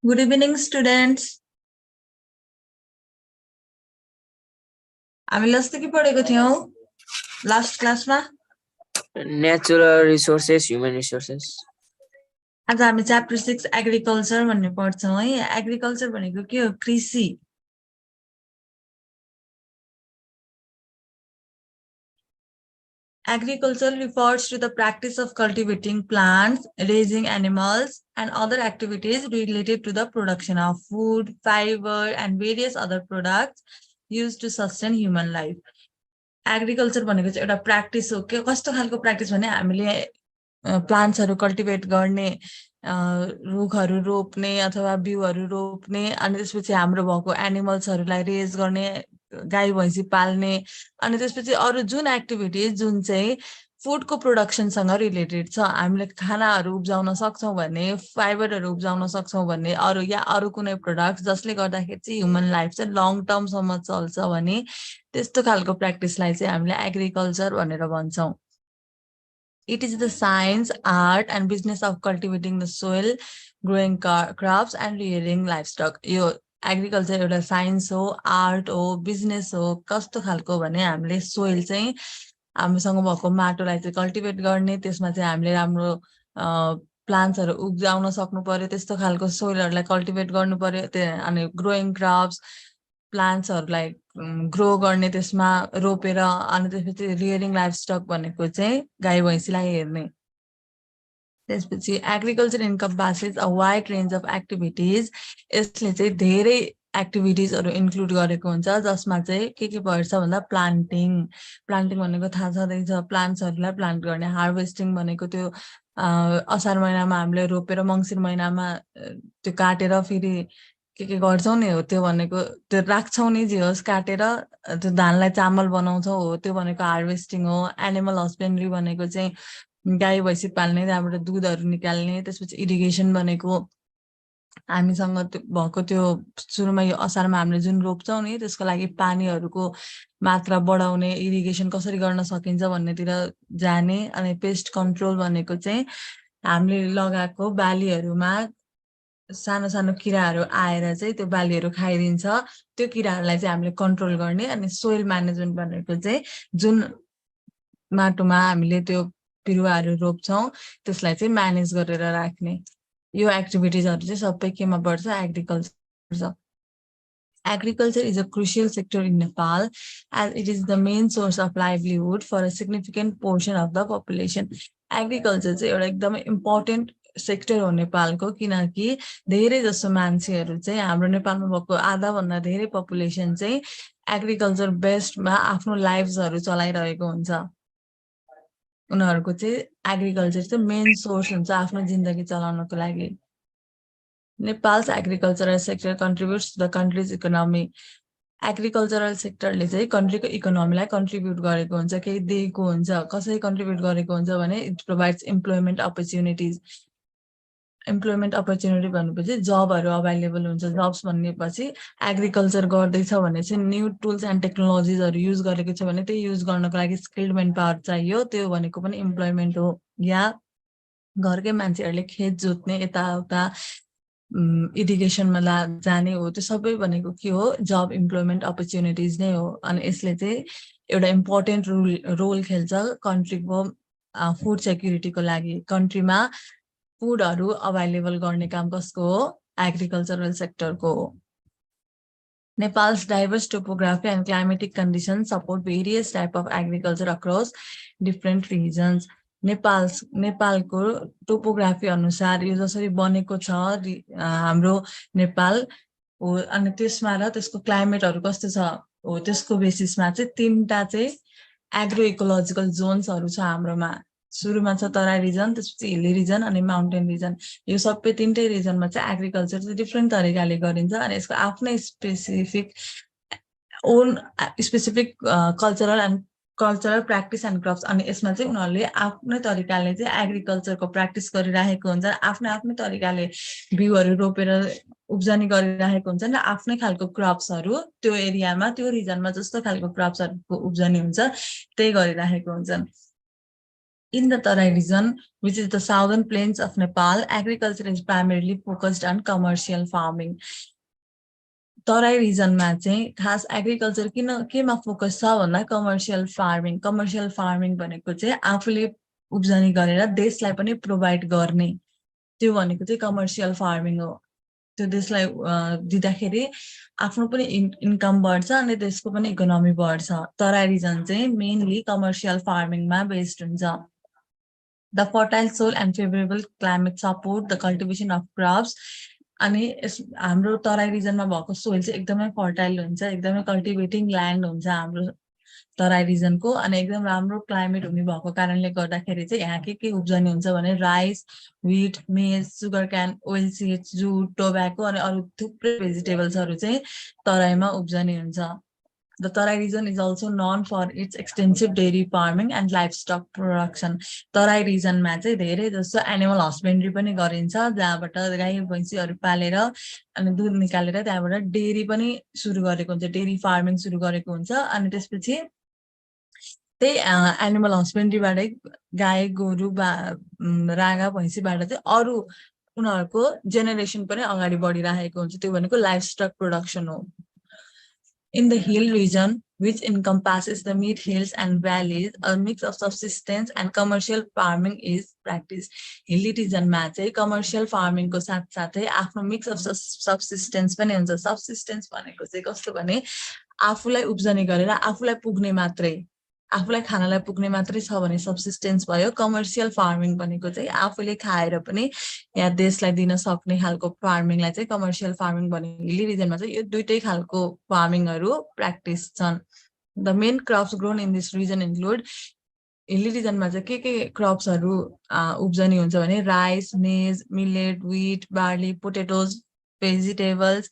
Good evening, students. हामीले अस्ति के पढेको थियौं लास्ट क्लासमा Natural resources, human resources. आज हामी च्याप्टर 6 एग्रिकल्चर भन्ने पढ्छौं है एग्रिकल्चर भनेको के हो कृषि Agriculture refers to the practice of cultivating plants, raising animals, and other activities related to the production of food, fiber, and various other products used to sustain human life. Agriculture भनेको चाहिँ एउटा practice हो के कस्तो खालको practice भने हामीले प्लान्ट्सहरु cultivate गर्ने रुखहरु रोप्ने अथवा बिउहरु रोप्ने अनि त्यसपछि हाम्रो भएको एनिमल्सहरुलाई रेज गर्ने गाई भैँसी पाल्ने अनि त्यसपछि अरु जुन एक्टिभिटीज जुन चाहिँ फुडको प्रोडक्सनसँग रिलेटेड छ हामीले खानाहरु उब्जाउन सक्छौं भने फाइबरहरु उब्जाउन सक्छौं भने अरु या अरु कुनै प्रोडक्ट जसले गर्दाखेरि चाहिँ ह्युमन लाइफ चाहिँ लङ टर्म सम्म चल्छ भने त्यस्तो खालको प्र्याक्टिसलाई चाहिँ हामीले एग्रिकल्चर भनेर भन्छौं It is the science, art, and business of cultivating the soil, growing crops, and rearing livestock. यो एग्रिकल्चर एउटा साइन्स हो आर्ट हो बिजनेस हो कस्तो खालको भने हामीले सोइल चाहिँ हामीसँग भएको माटोलाई चाहिँ कल्टिभेट गर्ने त्यसमा चाहिँ हामीले राम्रो प्लान्ट्सहरु उब्जाउन सक्नु पर्यो त्यस्तो खालको सोइलहरुलाई कल्टिभेट गर्नु पर्यो अनि ग्रोइङ क्रप्स प्लान्ट्सहरुलाई ग्रो गर्ने त्यसमा रोपेर अनि त्यसपछि रियरिङ लाइभस्टक भनेको चाहिँ गाई भैँसीलाई हेर्ने त्यसपछि agriculture encompasses a wide range of activities यसले चाहिँ धेरै एक्टिभिटीजहरु इन्क्लुड गरेको हुन्छ जसमा चाहिँ के पर्छ भन्दा प्लान्टिङ भनेको थाहा छँदैछ प्लान्ट्सहरुलाई प्लान्ट गर्ने हार्भेस्टिङ भनेको त्यो असार महिनामा हामीले रोपेर मंसिर महिनामा त्यो काटेर फेरि के गर्छौं नि हो त्यो भनेको त्यो राख्छौं नि जे होस् काटेर त्यो धानलाई चामल बनाउँछौं हो त्यो भनेको हार्भेस्टिङ हो एनिमल हस्बेन्ड्री भनेको चाहिँ गाई भैँसी पाल्ने त्यहाँबाट दुधहरु निकाल्ने त्यसपछि इरिगेसन भनेको हामीसँग भएको त्यो सुरुमा यो असारमा हामीले जुन रोप्छौं नि त्यसको लागि पानीहरुको मात्रा बढाउने इरिगेसन कसरी गर्न सकिन्छ भन्नेतिर जाने अनि पेस्ट कन्ट्रोल भनेको चाहिँ हामीले लगाएको बालीहरुमा सानो सानो किराहरु आएर चाहिँ त्यो बालीहरु खाइदिन्छ त्यो किराहरुलाई चाहिँ हामीले कन्ट्रोल गर्ने अनि सोइल म्यानेजमेन्ट भनेको चाहिँ जुन माटोमा हामीले त्यो बिरुवाहरु रोप्छौं त्यसलाई चाहिँ म्यानेज गरेर राख्ने यो एक्टिभिटीजहरु चाहिँ सबै केमा पर्छ agriculture Agriculture is a crucial sector in Nepal as it is the main source of livelihood for a significant portion of the population. Agriculture चाहिँ एउटा एकदमै इम्पोर्टेन्ट सेक्टर हो नेपालको किनकि धेरै जसो मान्छेहरु चाहिँ हाम्रो नेपालमा भएको आधा भन्दा धेरै पपुलेसन चाहिँ एग्रिकल्चर बेस्डमा आफ्नो लाइफ्सहरु चलाइरहेको हुन्छ उनीहरुको चाहिँ एग्रिकल्चर चाहिँ मेन सोर्स हुन्छ आफ्नो जिन्दगी चलाउनको लागि Nepal's agricultural sector contributes to the country's economy. Agricultural sector ले चाहिँ country को economy लाई contribute गरेको हुन्छ केही दिएको हुन्छ कसरी contribute गरेको हुन्छ भने it provides employment opportunities. Employment opportunity भनेपछि जबहरु अवेलेबल हुन्छ जब्स भन्नेपछि एग्रिकल्चर गर्दै छ भने चाहिँ न्यू टुल्स एन्ड टेक्नोलोजिजहरु युज गरेको छ भने त्यही युज गर्नको लागि स्किल्ड मैन पावर चाहियो त्यो भनेको पनि एम्प्लॉयमेन्ट हो या घरकै मान्छेहरुले खेत जोत्ने यताउता इरिगेसनमा जाने हो त्यो सबै भनेको के हो जब एम्प्लॉयमेन्ट अपर्च्युनिटीज नै हो अनि यसले चाहिँ एउटा इम्पोर्टेन्ट रोल खेल्छ कन्ट्रीको फुड सेक्युरिटीको लागि कन्ट्रीमा फुडहरु अवेलेबल गर्ने काम कसको हो एग्रिकल्चरल सेक्टरको हो Nepal's diverse topography and climatic conditions support various type of agriculture across different regions. नेपालको टोपोग्राफी अनुसार यो जसरी बनेको छ हाम्रो नेपाल हो अनि त्यसमा र त्यसको क्लाइमेटहरु कस्तो छ हो त्यसको बेसिसमा चाहिँ तीनटा चाहिँ एग्रो इकोलोजिकल जोन्सहरु छ हाम्रोमा सुरुमा छ तराई रिजन त्यसपछि हिली रिजन अनि माउन्टेन रिजन यो सबै तीनटै रिजनमा चाहिँ एग्रिकल्चर चाहिँ डिफरेन्ट तरिकाले गरिन्छ अनि यसको आफ्नै specific cultural practice and crops अनि यसमा चाहिँ उनीहरुले आफ्नै तरिकाले चाहिँ एग्रिकल्चरको प्र्याक्टिस गरिरहेको हुन्छ आफ्नै तरिकाले बिउहरु रोपेर उब्जनी गरिरहेको हुन्छ र आफ्नै खालको क्रप्सहरु त्यो एरियामा त्यो रिजनमा जस्तो खालको क्रप्सहरुको उब्जनी हुन्छ त्यही गरिरहेको हुन्छन् In the Tarai region, which is the southern plains of Nepal, agriculture is primarily focused on commercial farming. Terai रिजनमा चाहिँ खास एग्रिकल्चर केमा फोकस छ भन्दा कमर्सियल फार्मिङ भनेको चाहिँ आफूले उब्जनी गरेर देशलाई पनि प्रोभाइड गर्ने त्यो भनेको चाहिँ कमर्सियल फार्मिङ हो त्यो देशलाई दिँदाखेरि आफ्नो पनि इन्कम बढ्छ अनि देशको पनि इकोनोमी बढ्छ तराई रिजन चाहिँ मेनली कमर्सियल फार्मिङमा बेस्ड हुन्छ the fertile soil and favourable climate support the cultivation of crops अनि हाम्रो तराई रिजनमा भएको सोइल चाहिँ एकदमै फर्टाइल हुन्छ एकदमै कल्टिभेटिङ ल्यान्ड हुन्छ हाम्रो तराई रिजनको अनि एकदम राम्रो क्लाइमेट हुने भएको कारणले गर्दाखेरि चाहिँ यहाँ के उब्जनी हुन्छ भने राइस व्हिट मेज sugar can oil seeds jute tobacco अनि अरू थुप्रै भेजिटेबल्सहरू चाहिँ तराईमा उब्जनी हुन्छ The Tarai region is also known for its extensive dairy farming and livestock production. Tarai region मा चाहिँ धेरै जस्तो एनिमल हस्बेन्ड्री पनि गरिन्छ जहाँबाट गाई भैँसीहरू पालेर अनि दुध निकालेर त्यहाँबाट डेरी पनि सुरु गरेको हुन्छ डेरी फार्मिङ सुरु गरेको हुन्छ अनि त्यसपछि त्यही एनिमल हस्बेन्ड्रीबाटै गाई गोरु रागा भैँसीबाट चाहिँ अरू उनीहरूको जेनेरेसन पनि अगाडि बढिरहेको हुन्छ त्यो भनेको लाइभस्टक प्रोडक्सन हो In the hill region, which encompasses the mid hills and valleys, a mix of subsistence and commercial farming is practiced. Hilly region मा चाहिँ commercial farming को साथसाथै आफ्नो mix of subsistence पनि हुन्छ subsistence भनेको चाहिँ कस्तो भने आफूलाई उब्जनी गरेर आफूलाई पुग्ने मात्रै आफूलाई खानालाई पुग्ने मात्रै छ भने सबसिस्टेन्स भयो कमर्सियल फार्मिङ भनेको चाहिँ आफूले खाएर पनि यहाँ देशलाई दिन सक्ने खालको फार्मिङलाई चाहिँ कमर्सियल फार्मिङ भनेको हिली रिजनमा चाहिँ यो दुईटै खालको फार्मिङहरू प्र्याक्टिस छन् the main crops grown in this region include hilly रिजनमा चाहिँ के क्रप्सहरू उब्जनी हुन्छ भने राइस मेज millet wheat barley potatoes vegetables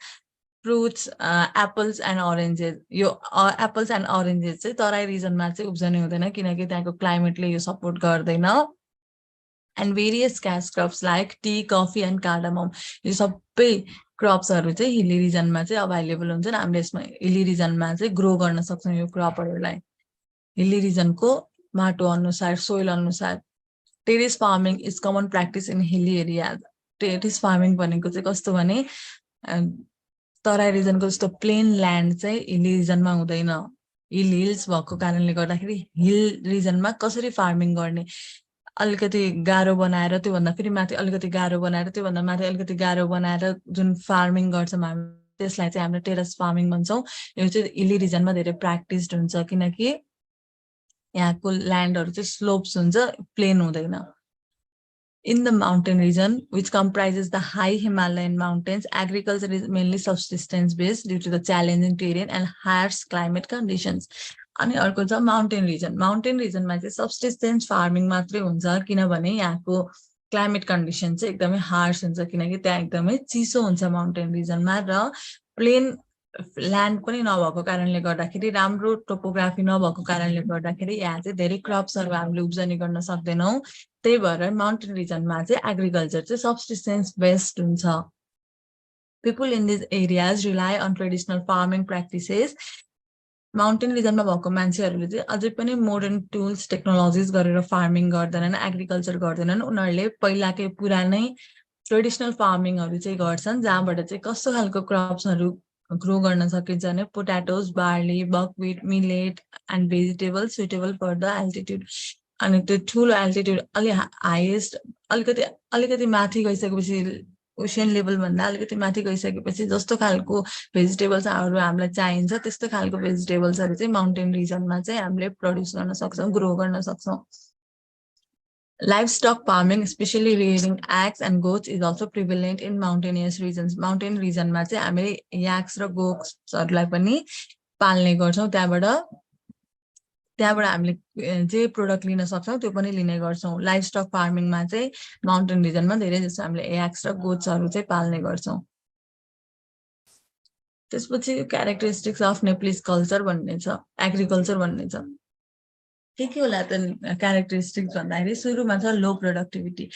fruits, apples and oranges. यो apples and oranges चाहिँ तराई रिजनमा चाहिँ उब्जनी हुँदैन किनकि त्यहाँको क्लाइमेटले यो सपोर्ट गर्दैन and various cash crops like tea, coffee and cardamom. यो सबै क्रप्सहरू चाहिँ हिली रिजनमा चाहिँ अभाइलेबल हुन्छन् हामीले यसमा हिली रिजनमा चाहिँ ग्रो गर्न सक्छौँ यो क्रपहरूलाई हिली रिजनको माटो अनुसार सोइल अनुसार terrace farming is common practice in hilly area terrace farming भनेको चाहिँ कस्तो भने तराई रिजनको जस्तो प्लेन ल्यान्ड चाहिँ हिल रिजनमा हुँदैन हिल्स भएको कारणले गर्दाखेरि हिल रिजनमा कसरी फार्मिङ गर्ने अलिकति गाह्रो बनाएर त्योभन्दा फेरि माथि अलिकति गाह्रो बनाएर त्योभन्दा माथि अलिकति गाह्रो बनाएर जुन फार्मिङ गर्छौँ हामी त्यसलाई चाहिँ हामीले टेरेस फार्मिङ भन्छौँ यो चाहिँ हिली रिजनमा धेरै प्र्याक्टिस्ड हुन्छ किनकि यहाँको ल्यान्डहरू चाहिँ स्लोप्स हुन्छ प्लेन हुँदैन In the mountain region, which comprises the high Himalayan mountains, agriculture is mainly subsistence based due to the challenging terrain and harsh climate conditions. अनि अर्को छ माउन्टेन रिजनमा चाहिँ सब्सिस्टेन्स फार्मिङ मात्रै हुन्छ किनभने यहाँको क्लाइमेट कन्डिसन चाहिँ एकदमै हार्स हुन्छ किनकि त्यहाँ एकदमै चिसो हुन्छ माउन्टेन रिजनमा र प्लेन ल्यान्ड पनि नभएको कारणले गर्दाखेरि राम्रो टोपोग्राफी नभएको कारणले गर्दाखेरि यहाँ चाहिँ धेरै क्रप्सहरू हामीले उब्जनी गर्न सक्दैनौँ त्यही भएर माउन्टेन रिजनमा चाहिँ एग्रिकल्चर चाहिँ सब्सिस्टेन्स बेस्ड हुन्छ people in this areas rely on traditional farming practices mountain रिजनमा भएको मान्छेहरूले चाहिँ अझै पनि मोडर्न टुल्स टेक्नोलोजिज गरेर फार्मिङ गर्दैनन् एग्रिकल्चर गर्दैनन् उनीहरूले पहिलाकै पुरानै ट्रेडिसनल फार्मिङहरू चाहिँ गर्छन् जहाँबाट चाहिँ कस्तो खालको क्रप्सहरू ग्रो गर्न सकिन्छ भने potatoes barley buckwheat millet and vegetable suitable for the altitude अनि त्यो ठुलो एल्टिट्युड अलि हाइएस्ट अलिकति माथि गइसकेपछि ओसियन लेभल भन्दा अलिकति माथि गइसकेपछि जस्तो खालको भेजिटेबल्सहरू हामीलाई चाहिन्छ त्यस्तो खालको भेजिटेबल्सहरू चाहिँ माउन्टेन रिजनमा चाहिँ हामीले प्रड्युस गर्न सक्छौँ ग्रो गर्न सक्छौँ Livestock farming, especially rearing yaks and goats, is also prevalent in mountainous regions. Mountain region मा चाहिँ हामीले yaks र goatsहरूलाई पनि पाल्ने गर्छौँ त्यहाँबाट हामीले जे प्रोडक्ट लिन सक्छौँ त्यो पनि लिने गर्छौँ लाइभस्टक फार्मिङमा चाहिँ माउन्टेन रिजनमा धेरै जस्तो हामीले याक्स र गोट्सहरू चाहिँ पाल्ने गर्छौँ त्यसपछि क्यारेक्टरिस्टिक्स अफ नेप्लिज कल्चर भन्ने छ एग्रिकल्चर भन्ने छ के होला त क्यारेक्टरिस्टिक्स भन्दाखेरि सुरुमा छ लो प्रोडक्टिभिटी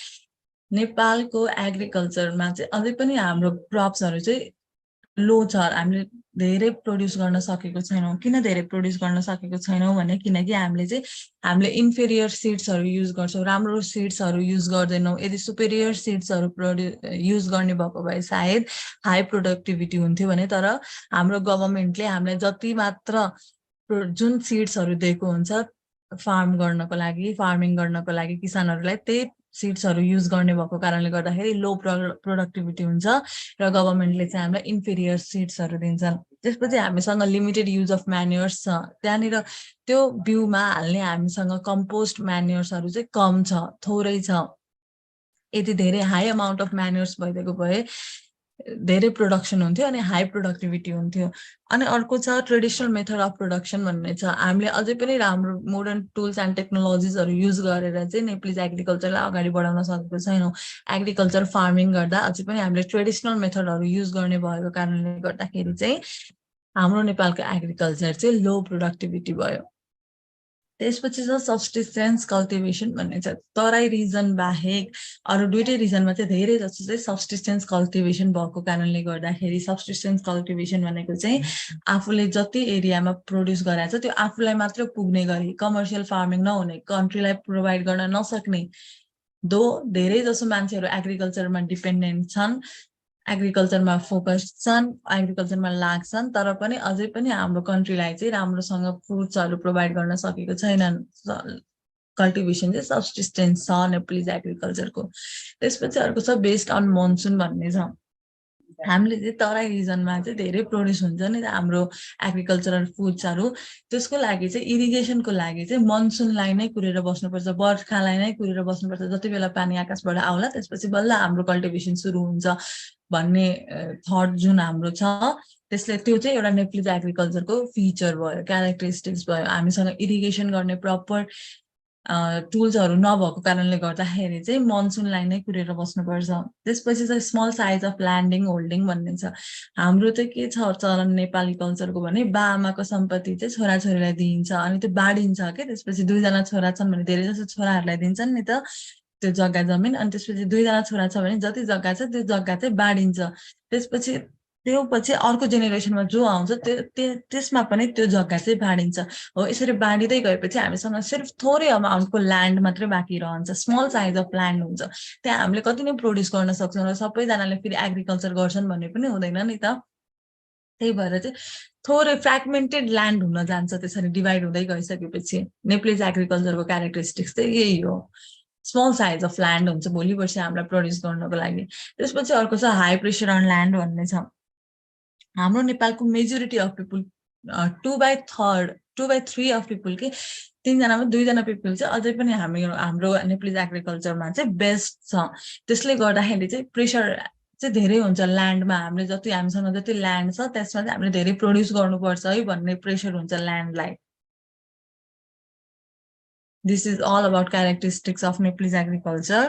नेपालको एग्रिकल्चरमा चाहिँ अझै पनि हाम्रो क्रप्सहरू चाहिँ लो छ, हामीले धेरै प्रोड्युस गर्न सकेको छैनौँ। किन धेरै प्रोड्युस गर्न सकेको छैनौँ भने किनकि हामीले इन्फेरियर सिड्सहरू युज गर्छौँ, राम्रो सिड्सहरू युज गर्दैनौँ। यदि सुपेरियर सिड्सहरू युज गर्ने भएको भए सायद हाई प्रोडक्टिभिटी हुन्थ्यो भने, तर हाम्रो गभर्मेन्टले हामीलाई जति मात्र जुन सिड्सहरू दिएको हुन्छ फार्मिङ गर्नको लागि किसानहरूलाई, त्यही सिड्सहरू युज गर्ने भएको कारणले गर्दाखेरि लो प्रोडक्टिभिटी हुन्छ र गभर्मेन्टले चाहिँ हामीलाई इन्फेरियर सिड्सहरू दिन्छन्। त्यसपछि हामीसँग लिमिटेड युज अफ म्यान्युर्स छ, त्यहाँनिर त्यो बिउमा हाल्ने हामीसँग कम्पोस्ट म्यान्युर्सहरू चाहिँ कम छ, थोरै छ। यदि धेरै हाई अमाउन्ट अफ म्यान्युर्स भइदिएको भए धेरै प्रोडक्सन हुन्थ्यो अनि हाई प्रोडक्टिभिटी हुन्थ्यो। अनि अर्को छ ट्रेडिसनल मेथड अफ प्रोडक्सन भन्ने छ। हामीले अझै पनि राम्रो मोडर्न टुल्स एन्ड टेक्नोलोजिसहरू युज गरेर चाहिँ नेप्लिज एग्रिकल्चरलाई अगाडि बढाउन सकेको छैनौँ। एग्रिकल्चर फार्मिङ गर्दा अझै पनि हामीले ट्रेडिसनल मेथडहरू युज गर्ने भएको कारणले गर्दाखेरि चाहिँ हाम्रो नेपालको एग्रिकल्चर चाहिँ लो प्रोडक्टिभिटी भयो। त्यसपछि छ सब्सिस्टेन्स कल्टिभेसन भन्ने छ। तराई रिजन बाहेक अरू दुईटै रिजनमा चाहिँ धेरै जस्तो चाहिँ सब्सिस्टेन्स कल्टिभेसन भएको कारणले गर्दाखेरि सब्सिस्टेन्स कल्टिभेसन भनेको चाहिँ आफूले जति एरियामा प्रोड्युस गराएको छ त्यो आफूलाई मात्र पुग्ने गरी, कमर्सियल फार्मिङ नहुने, कन्ट्रीलाई प्रोभाइड गर्न नसक्ने, धेरै जसो मान्छेहरू एग्रिकल्चरमा डिपेन्डेन्ट छन्, एग्रिकल्चरमा फोकस्ड छन्, एग्रिकल्चरमा लाग्छन्, तर पनि अझै पनि हाम्रो कन्ट्रीलाई चाहिँ राम्रोसँग फ्रुट्सहरू प्रोभाइड गर्न सकेको छैनन्। कल्टिभेसन चाहिँ सब्सिस्टेन्स छ नेप्लिज एग्रिकल्चरको। त्यसपछि अर्को छ बेस्ड अन मनसुन भन्ने छ। हामीले चाहिँ तराई रिजनमा चाहिँ धेरै प्रोड्युस हुन्छ नि हाम्रो एग्रिकल्चरल फुड्सहरू, त्यसको लागि चाहिँ इरिगेसनको लागि चाहिँ मनसुनलाई नै कुरेर बस्नुपर्छ, बर्खालाई नै कुरेर बस्नुपर्छ। जति बेला पानी आकाशबाट आउला त्यसपछि बल्ल हाम्रो कल्टिभेसन सुरु हुन्छ भन्ने थट जुन हाम्रो छ, त्यसले त्यो चाहिँ एउटा नेप्लिज एग्रिकल्चरको फिचर भयो, क्यारेक्टरिस्टिक्स भयो। हामीसँग इरिगेसन गर्ने प्रपर टुल्सहरू नभएको कारणले गर्दाखेरि चाहिँ मनसुनलाई नै कुरेर बस्नुपर्छ। त्यसपछि चाहिँ small size of landing holding भन्ने छ। हाम्रो चाहिँ के छ चलन नेपाली कल्चरको भने बाआमाको सम्पत्ति चाहिँ छोराछोरीलाई दिइन्छ अनि त्यो बाँडिन्छ के। त्यसपछि 2 जना छोरा छन् भने धेरै जसो छोराहरूलाई दिन्छन् नि त त्यो जग्गा जमिन, अनि त्यसपछि 2 जना छोरा छ भने जति जग्गा छ त्यो जग्गा चाहिँ बाँडिन्छ। त्यसपछि त्यो पछि अर्को जेनेरेसनमा जो आउँछ त्यसमा पनि त्यो जग्गा चाहिँ बाँडिन्छ। हो, यसरी बाँडिँदै गएपछि हामीसँग सिर्फ थोरै अमाउन्टको ल्यान्ड मात्रै बाँकी रहन्छ, स्मल साइज अफ ल्यान्ड हुन्छ। त्यहाँ हामीले कति नै प्रोड्युस गर्न सक्छौँ र सबैजनाले फेरि एग्रिकल्चर गर्छन् भन्ने पनि हुँदैन नि त। त्यही भएर चाहिँ थोरै फ्रेगमेन्टेड ल्यान्ड हुन जान्छ त्यसरी डिभाइड हुँदै गइसकेपछि। नेप्लिज एग्रिकल्चरको क्यारेक्टरिस्टिक्स चाहिँ यही हो, स्मल साइज अफ ल्यान्ड हुन्छ भोलि पर्सि हामीलाई प्रोड्युस गर्नको लागि। त्यसपछि अर्को छ हाई प्रेसर अन ल्यान्ड भन्ने छ। हाम्रो नेपालको majority of people 2/3 of people के 3 जनामा 2 जना पिपुल चाहिँ अझै पनि हाम्रो नेप्लिज एग्रिकल्चरमा चाहिँ बेस्ट छ। त्यसले गर्दाखेरि चाहिँ प्रेसर चाहिँ धेरै हुन्छ ल्यान्डमा। हामीसँग जति ल्यान्ड छ त्यसमा चाहिँ हामीले धेरै प्रोड्युस गर्नुपर्छ है भन्ने प्रेसर हुन्छ ल्यान्डलाई। This is all about characteristics of Nepalese agriculture.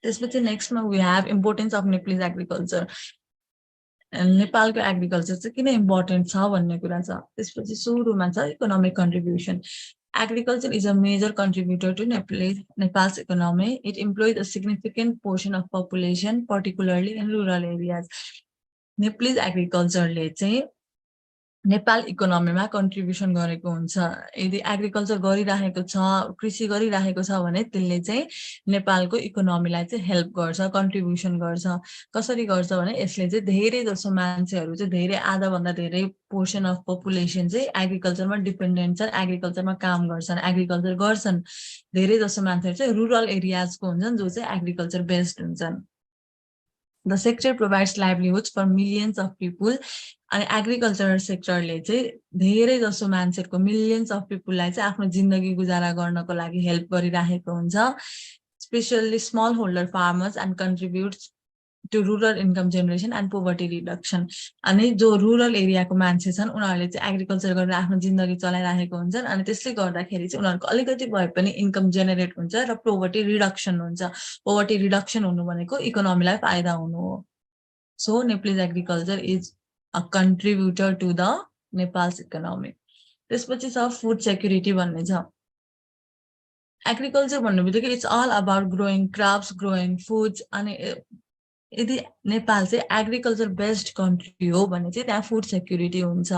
त्यसपछि नेक्स्टमा we have importance of Nepalese agriculture. नेपालको एग्रिकल्चर चाहिँ किन इम्पोर्टेन्ट छ भन्ने कुरा छ। त्यसपछि सुरुमा छ economic contribution. Agriculture is a major contributor to Nepal's economy. It employs a significant portion of population, particularly in rural areas. Nepal's agriculture चाहिँ नेपाल इकोनोमीमा कन्ट्रिब्युसन गरेको हुन्छ। यदि एग्रिकल्चर गरिरहेको छ, कृषि गरिरहेको छ भने त्यसले चाहिँ नेपालको इकोनोमीलाई चाहिँ हेल्प गर्छ, कन्ट्रिब्युसन गर्छ। कसरी गर्छ भने यसले चाहिँ धेरै जसो मान्छेहरू चाहिँ धेरै आधाभन्दा धेरै पोर्सन अफ पपुलेसन चाहिँ एग्रिकल्चरमा डिपेन्डेन्ट छन्, एग्रिकल्चरमा काम गर्छन्, एग्रिकल्चर गर्छन्। धेरै जसो मान्छेहरू चाहिँ रुरल एरियाजको हुन्छन् जो चाहिँ एग्रिकल्चर बेस्ड हुन्छन्। The sector provides livelihoods for millions of people. अनि एग्रिकल्चर सेक्टरले चाहिँ धेरै जसो मान्छेको मिलियन्स अफ पिपुललाई चाहिँ आफ्नो जिन्दगी गुजारा गर्नको लागि हेल्प गरिरहेको हुन्छ, specially small holder farmers and contributes to rural income generation and poverty reduction. अनि जो रुरल एरियाको मान्छे छन् उनीहरूले चाहिँ एग्रिकल्चर गरेर आफ्नो जिन्दगी चलाइरहेको हुन्छन् अनि त्यसले गर्दाखेरि चाहिँ उनीहरूको अलिकति भए पनि इन्कम जेनेरेट हुन्छ र पोभर्टी रिडक्सन हुन्छ। पोभर्टी रिडक्सन हुनु भनेको इकोनोमीलाई फाइदा हुनु हो। So Nepalese agriculture is a contributor to the Nepal's economy. त्यसपछि छ फुड सेक्युरिटी भन्ने छ। एग्रिकल्चर भन्ने बित्तिकै it's all about growing crops, growing foods. अनि यदि नेपाल चाहिँ एग्रिकल्चर बेस्ड कन्ट्री हो भने चाहिँ त्यहाँ फुड सेक्युरिटी हुन्छ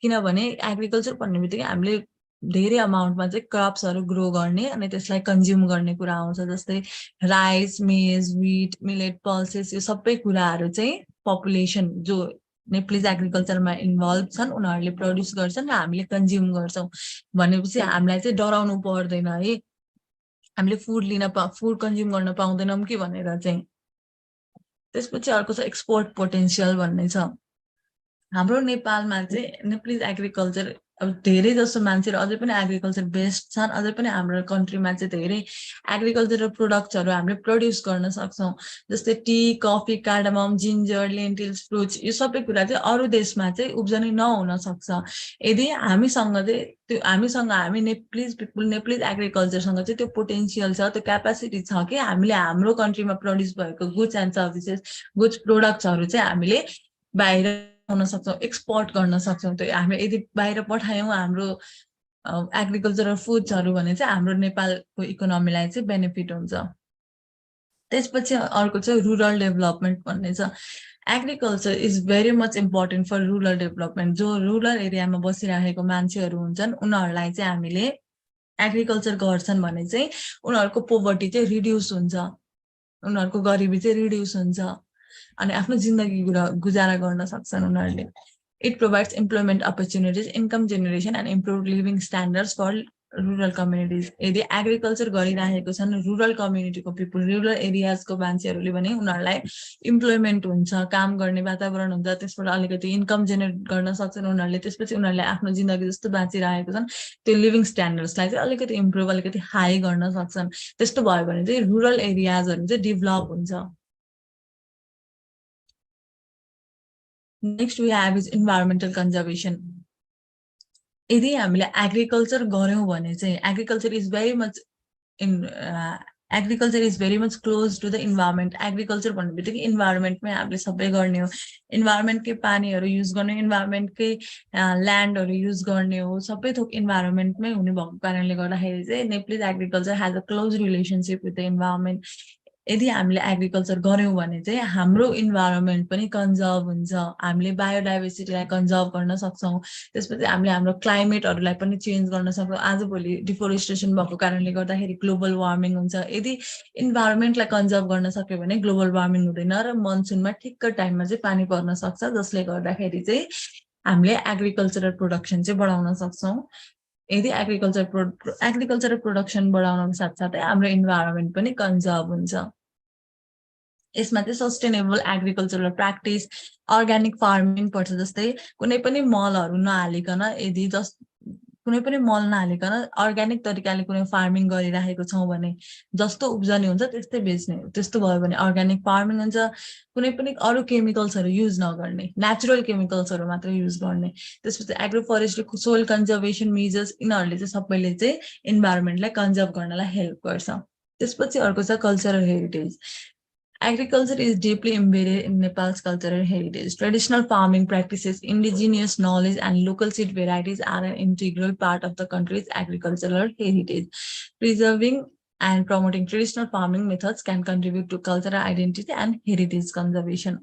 किनभने एग्रिकल्चर भन्ने बित्तिकै हामीले धेरै अमाउन्टमा चाहिँ क्रप्सहरू ग्रो गर्ने अनि त्यसलाई कन्ज्युम गर्ने कुरा आउँछ जस्तै राइस मेज विट मिलेट पल्सेस यो सबै कुराहरू चाहिँ पपुलेसन जो नेप्लिज एग्रिकल्चरमा इन्भल्भ छन् उनीहरूले प्रड्युस गर्छन् र हामीले कन्ज्युम गर्छौँ भनेपछि हामीलाई चाहिँ डराउनु पर्दैन है हामीले फुड कन्ज्युम गर्न पाउँदैनौँ कि भनेर चाहिँ त्यसपछि अर्को छ एक्सपोर्ट पोटेन्सियल भन्ने छ हाम्रो नेपालमा चाहिँ नेप्लिज एग्रिकल्चर अब धेरै जसो मान्छेहरू अझै पनि एग्रिकल्चर बेस्ड छन् अझै पनि हाम्रो कन्ट्रीमा चाहिँ धेरै एग्रिकल्चरल प्रोडक्ट्सहरू हामीले प्रड्युस गर्न सक्छौँ जस्तै tea coffee cardamom ginger lentils fruits यो सबै कुरा चाहिँ अरू देशमा चाहिँ उब्जनी नहुन सक्छ यदि हामीसँग चाहिँ त्यो हामी नेप्लिज पिपुल नेप्लिज एग्रिकल्चरसँग चाहिँ त्यो पोटेन्सियल छ त्यो क्यापासिटी छ कि हामीले हाम्रो कन्ट्रीमा प्रड्युस भएको गुड्स एन्ड सर्भिसेस गुड्स प्रोडक्ट्सहरू चाहिँ हामीले बाहिर हुन सक्छौँ एक्सपोर्ट गर्न सक्छौँ त्यो हामीले यदि बाहिर पठायौँ हाम्रो एग्रिकल्चरल फुड्सहरू भने चाहिँ हाम्रो नेपालको इकोनोमीलाई चाहिँ बेनिफिट हुन्छ त्यसपछि अर्को चाहिँ रुरल डेभलपमेन्ट भन्ने छ agriculture is very much important for rural development जो रुरल एरियामा बसिरहेको मान्छेहरू हुन्छन् उनीहरूलाई चाहिँ हामीले एग्रिकल्चर गर्छन् भने चाहिँ उनीहरूको पोभर्टी चाहिँ रिड्युस हुन्छ उनीहरूको गरिबी चाहिँ रिड्युस हुन्छ अनि आफ्नो जिन्दगी गुजारा गर्न सक्छन् उनीहरूले it provides employment opportunities income generation and improve living standards for rural communities यदि एग्रिकल्चर गरिरहेको छन् रुरल कम्युनिटीको पिपुल रुरल एरियाजको मान्छेहरूले भने उनीहरूलाई इम्प्लोइमेन्ट हुन्छ काम गर्ने वातावरण हुन्छ त्यसबाट अलिकति इन्कम जेनेरेट गर्न सक्छन् उनीहरूले त्यसपछि उनीहरूले आफ्नो जिन्दगी जस्तो बाँचिरहेको छन् त्यो लिभिङ स्ट्यान्डर्ड्सलाई चाहिँ अलिकति इम्प्रुभ अलिकति हाई गर्न सक्छन् त्यस्तो भयो भने चाहिँ रुरल एरियाजहरू चाहिँ डेभलप हुन्छ next we have is environmental conservation यदि हामीले एग्रिकल्चर गऱ्यौँ भने चाहिँ agriculture is very much close to the environment agriculture भन्ने बित्तिकै इन्भाइरोमेन्टमै हामीले सबै गर्ने हो इन्भाइरोमेन्टकै पानीहरू युज गर्ने इन्भाइरोमेन्टकै ल्यान्डहरू युज गर्ने हो सबै थोक इन्भाइरोमेन्टमै हुने भएको कारणले गर्दाखेरि चाहिँ Nepalese agriculture has a close relationship with the environment यदि हामीले एग्रिकल्चर गऱ्यौँ भने चाहिँ हाम्रो इन्भाइरोमेन्ट पनि कन्जर्भ हुन्छ हामीले बायोडाइभर्सिटीलाई कन्जर्भ गर्न सक्छौँ त्यसपछि हामीले हाम्रो क्लाइमेटहरूलाई पनि चेन्ज गर्न सक्छौँ आजभोलि डिफोरेस्टेसन भएको कारणले गर्दाखेरि ग्लोबल वार्मिङ हुन्छ यदि इन्भाइरोमेन्टलाई कन्जर्भ गर्न सक्यो भने ग्लोबल वार्मिङ हुँदैन र मनसुनमा ठिक्क टाइममा चाहिँ पानी पर्न सक्छ जसले गर्दाखेरि चाहिँ हामीले एग्रिकल्चरल प्रोडक्सन चाहिँ बढाउन सक्छौँ यदि एग्रिकल्चरल प्रोडक्सन बढाउनको साथसाथै हाम्रो इन्भाइरोमेन्ट पनि कन्जर्भ हुन्छ यसमा चाहिँ sustainable agricultural practice organic farming पर्छ जस्तै कुनै पनि मलहरू नहालिकन यदि कुनै पनि मल नहालिकन अर्ग्यानिक तरिकाले कुनै फार्मिङ गरिरहेको छौँ भने जस्तो उब्जनी हुन्छ त्यस्तै बेच्ने त्यस्तो भयो भने अर्ग्यानिक फार्मिङ हुन्छ कुनै पनि अरू केमिकल्सहरू युज नगर्ने नेचुरल केमिकल्सहरू मात्र युज गर्ने त्यसपछि agro forestry soil conservation measures यिनीहरूले चाहिँ सबैले चाहिँ इन्भाइरोमेन्टलाई कन्जर्भ गर्नलाई हेल्प गर्छ त्यसपछि अर्को छ cultural heritage Agriculture is deeply embedded in Nepal's cultural heritage. Traditional farming practices, indigenous knowledge, and local seed varieties are an integral part of the country's agricultural heritage. Preserving and promoting traditional farming methods can contribute to cultural identity and heritage conservation.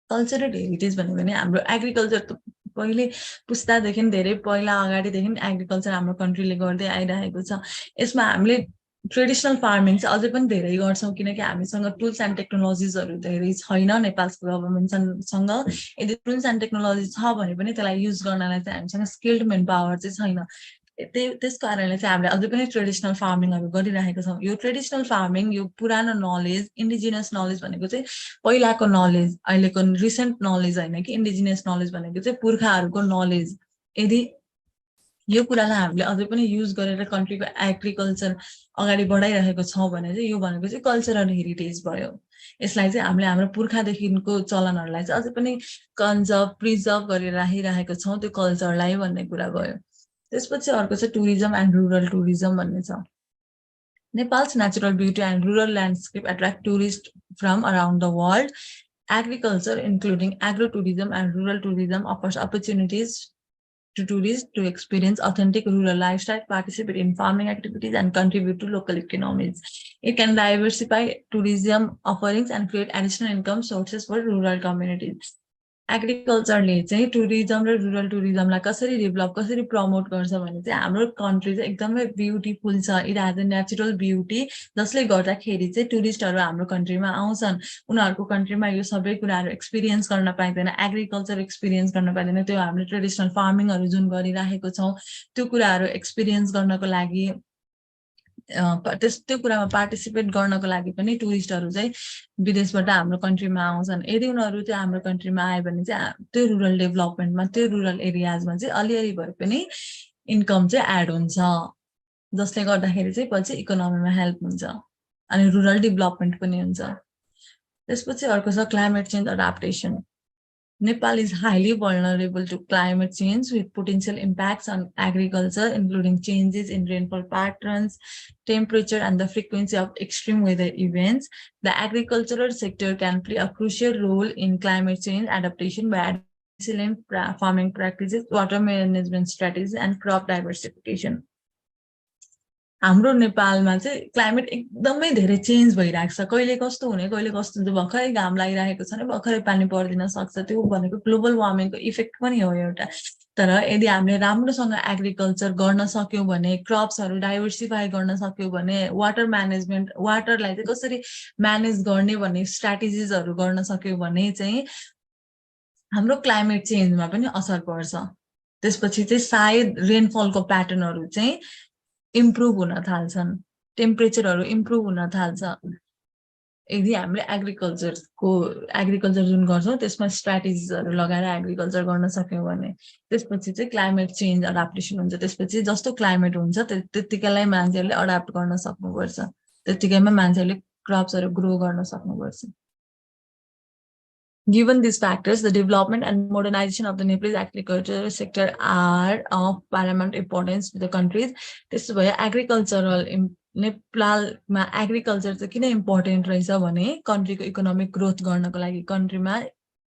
Cultural heritage भन्यो भने हाम्रो agriculture त पहिले पुस्तादेखि धेरै पहिला अगाडिदेखि agriculture हाम्रो कन्ट्रीले गर्दै आइरहेको छ यसमा हामीले ट्रेडिसनल फार्मिङ चाहिँ अझै पनि धेरै गर्छौँ किनकि हामीसँग टुल्स एन्ड टेक्नोलोजिजहरू धेरै छैन नेपालको गभर्मेन्टसँग यदि टुल्स एन्ड टेक्नोलोजी छ भने पनि त्यसलाई युज गर्नलाई चाहिँ हामीसँग स्किल्ड मेन पावर चाहिँ छैन त्यस कारणले चाहिँ हामीले अझै पनि ट्रेडिसनल फार्मिङहरू गरिरहेका छौँ यो ट्रेडिसनल फार्मिङ यो पुरानो नलेज इन्डिजिनियस नलेज भनेको चाहिँ पहिलाको नलेज अहिलेको रिसेन्ट नलेज होइन कि इन्डिजिनियस नलेज भनेको चाहिँ पुर्खाहरूको नलेज यदि यो कुरालाई हामीले अझै पनि युज गरेर कन्ट्रीको एग्रिकल्चर अगाडि बढाइरहेको छौँ भने चाहिँ यो भनेको चाहिँ कल्चरल हेरिटेज भयो यसलाई चाहिँ हामीले हाम्रो पुर्खादेखिको चलनहरूलाई चाहिँ अझै पनि प्रिजर्भ गरेर राखिरहेको छौँ त्यो कल्चरलाई भन्ने कुरा भयो त्यसपछि अर्को चाहिँ टुरिज्म एन्ड रुरल टुरिज्म भन्ने छ Nepal's natural beauty and rural landscape attract tourists from around the world. Agriculture, including agrotourism and rural tourism, offers opportunities to tourists to experience authentic rural lifestyle, participate in farming activities, and contribute to local economies. It can diversify tourism offerings and create additional income sources for rural communities. एग्रिकल्चरले चाहिँ tourism र rural टुरिज्मलाई कसरी develop कसरी promote गर्छ भने चाहिँ हाम्रो country चाहिँ एकदमै ब्युटिफुल छ, it has a natural beauty, जसले गर्दाखेरि चाहिँ टुरिस्टहरू हाम्रो कन्ट्रीमा आउँछन्। उनीहरूको कन्ट्रीमा यो सबै कुराहरू एक्सपिरियन्स गर्न पाइँदैन, एग्रिकल्चर एक्सपिरियन्स गर्न पाइँदैन, त्यो हामीले ट्रेडिसनल फार्मिङहरू जुन गरिराखेको छौँ त्यो कुराहरू एक्सपिरियन्स गर्नको लागि त्यो कुरामा पार्टिसिपेट गर्नको लागि पनि टुरिस्टहरू चाहिँ विदेशबाट हाम्रो कन्ट्रीमा आउँछन्। यदि उनीहरू चाहिँ हाम्रो कन्ट्रीमा आयो भने चाहिँ त्यो रुरल डेभलपमेन्टमा त्यो रुरल एरियाजमा चाहिँ अलिअलि भए पनि इन्कम चाहिँ एड हुन्छ, जसले गर्दाखेरि चाहिँ पछि इकोनोमीमा हेल्प हुन्छ अनि रुरल डेभलपमेन्ट पनि हुन्छ। त्यसपछि अर्को छ climate change adaptation. Nepal is highly vulnerable to climate change with potential impacts on agriculture, including changes in rainfall patterns, temperature, and the frequency of extreme weather events. The agricultural sector can play a crucial role in climate change adaptation by excellent farming practices, water management strategies, and crop diversification. हाम्रो नेपालमा चाहिँ climate एकदमै धेरै change भइरहेको छ, कहिले कस्तो हुने कहिले कस्तो, भर्खरै घाम लागिरहेको छ भने भर्खरै पानी पर्दिन सक्छ, त्यो भनेको ग्लोबल वार्मिङको इफेक्ट पनि हो एउटा। तर यदि हामीले राम्रोसँग एग्रिकल्चर गर्न सक्यौँ भने, क्रप्सहरू डाइभर्सिफाई गर्न सक्यौँ भने, वाटर म्यानेजमेन्ट, वाटरलाई चाहिँ कसरी म्यानेज गर्ने भन्ने स्ट्राटेजिजहरू गर्न सक्यौँ भने चाहिँ हाम्रो क्लाइमेट चेन्जमा पनि असर पर्छ। त्यसपछि चाहिँ सायद रेनफलको प्याटर्नहरू चाहिँ इम्प्रुभ हुन थाल्छन्, टेम्परेचरहरू इम्प्रुभ हुन थाल्छ यदि हामीले एग्रिकल्चर जुन गर्छौँ त्यसमा स्ट्राटेजिजहरू लगाएर एग्रिकल्चर गर्न सक्यौँ भने। त्यसपछि चाहिँ क्लाइमेट चेन्ज एडाप्टेसन हुन्छ। त्यसपछि जस्तो क्लाइमेट हुन्छ त्यतिकैलाई मान्छेहरूले अडाप्ट गर्न सक्नुपर्छ, त्यतिकैमा मान्छेहरूले क्रप्सहरू ग्रो गर्न सक्नुपर्छ। Given these factors, the development and modernization of the Nepalese agricultural sector are of paramount importance to the countries. This is why agricultural नेपालमा एग्रिकल्चर चाहिँ किन इम्पोर्टेन्ट रहेछ भने कन्ट्रीको इकोनोमिक ग्रोथ गर्नको लागि, कन्ट्रीमा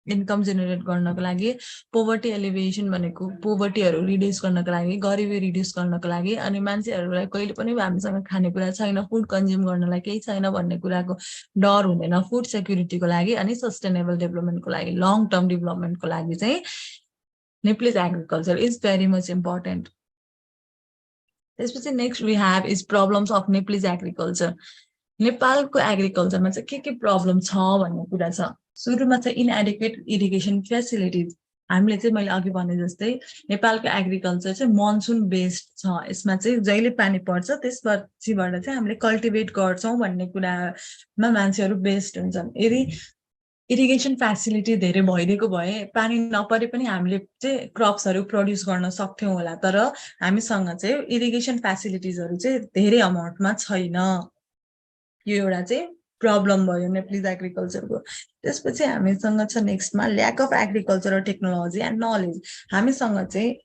इन्कम जेनेरेट गर्नको लागि, पोभर्टी एलिभेसन भनेको पोभर्टीहरू रिड्युस गर्नको लागि, गरिबी रिड्युस गर्नको लागि, अनि मान्छेहरूलाई कहिले पनि हामीसँग खानेकुरा छैन, फुड कन्ज्युम गर्नलाई केही छैन भन्ने कुराको डर हुँदैन, फुड सेक्युरिटीको लागि अनि सस्टेनेबल डेभलपमेन्टको लागि, लङ टर्म डेभलपमेन्टको लागि चाहिँ Nepalese agriculture is very much important. त्यसपछि next we have is problems of Nepalese agriculture. नेपालको एग्रिकल्चरमा चाहिँ के प्रब्लम छ भन्ने कुरा छ। सुरुमा चाहिँ इनएडिक्वेट इरिगेसन फेसिलिटिज। हामीले चाहिँ मैले अघि भने जस्तै नेपालको एग्रिकल्चर चाहिँ मनसुन बेस्ड छ, यसमा चाहिँ जहिले पानी पर्छ त्यसपछिबाट चाहिँ हामीले कल्टिभेट गर्छौँ भन्ने कुरामा मान्छेहरू बेस्ड हुन्छन्। यदि इरिगेसन फेसिलिटी धेरै भइदिएको भए पानी नपरे पनि हामीले चाहिँ क्रप्सहरू प्रड्युस गर्न सक्थ्यौँ होला, तर हामीसँग चाहिँ इरिगेसन फेसिलिटिजहरू चाहिँ धेरै अमाउन्टमा छैन। यो एउटा चाहिँ प्रब्लम भयो नेप्लिज एग्रिकल्चरको। त्यसपछि हामीसँग छ नेक्स्टमा lack of agricultural technology and knowledge. हामीसँग चाहिँ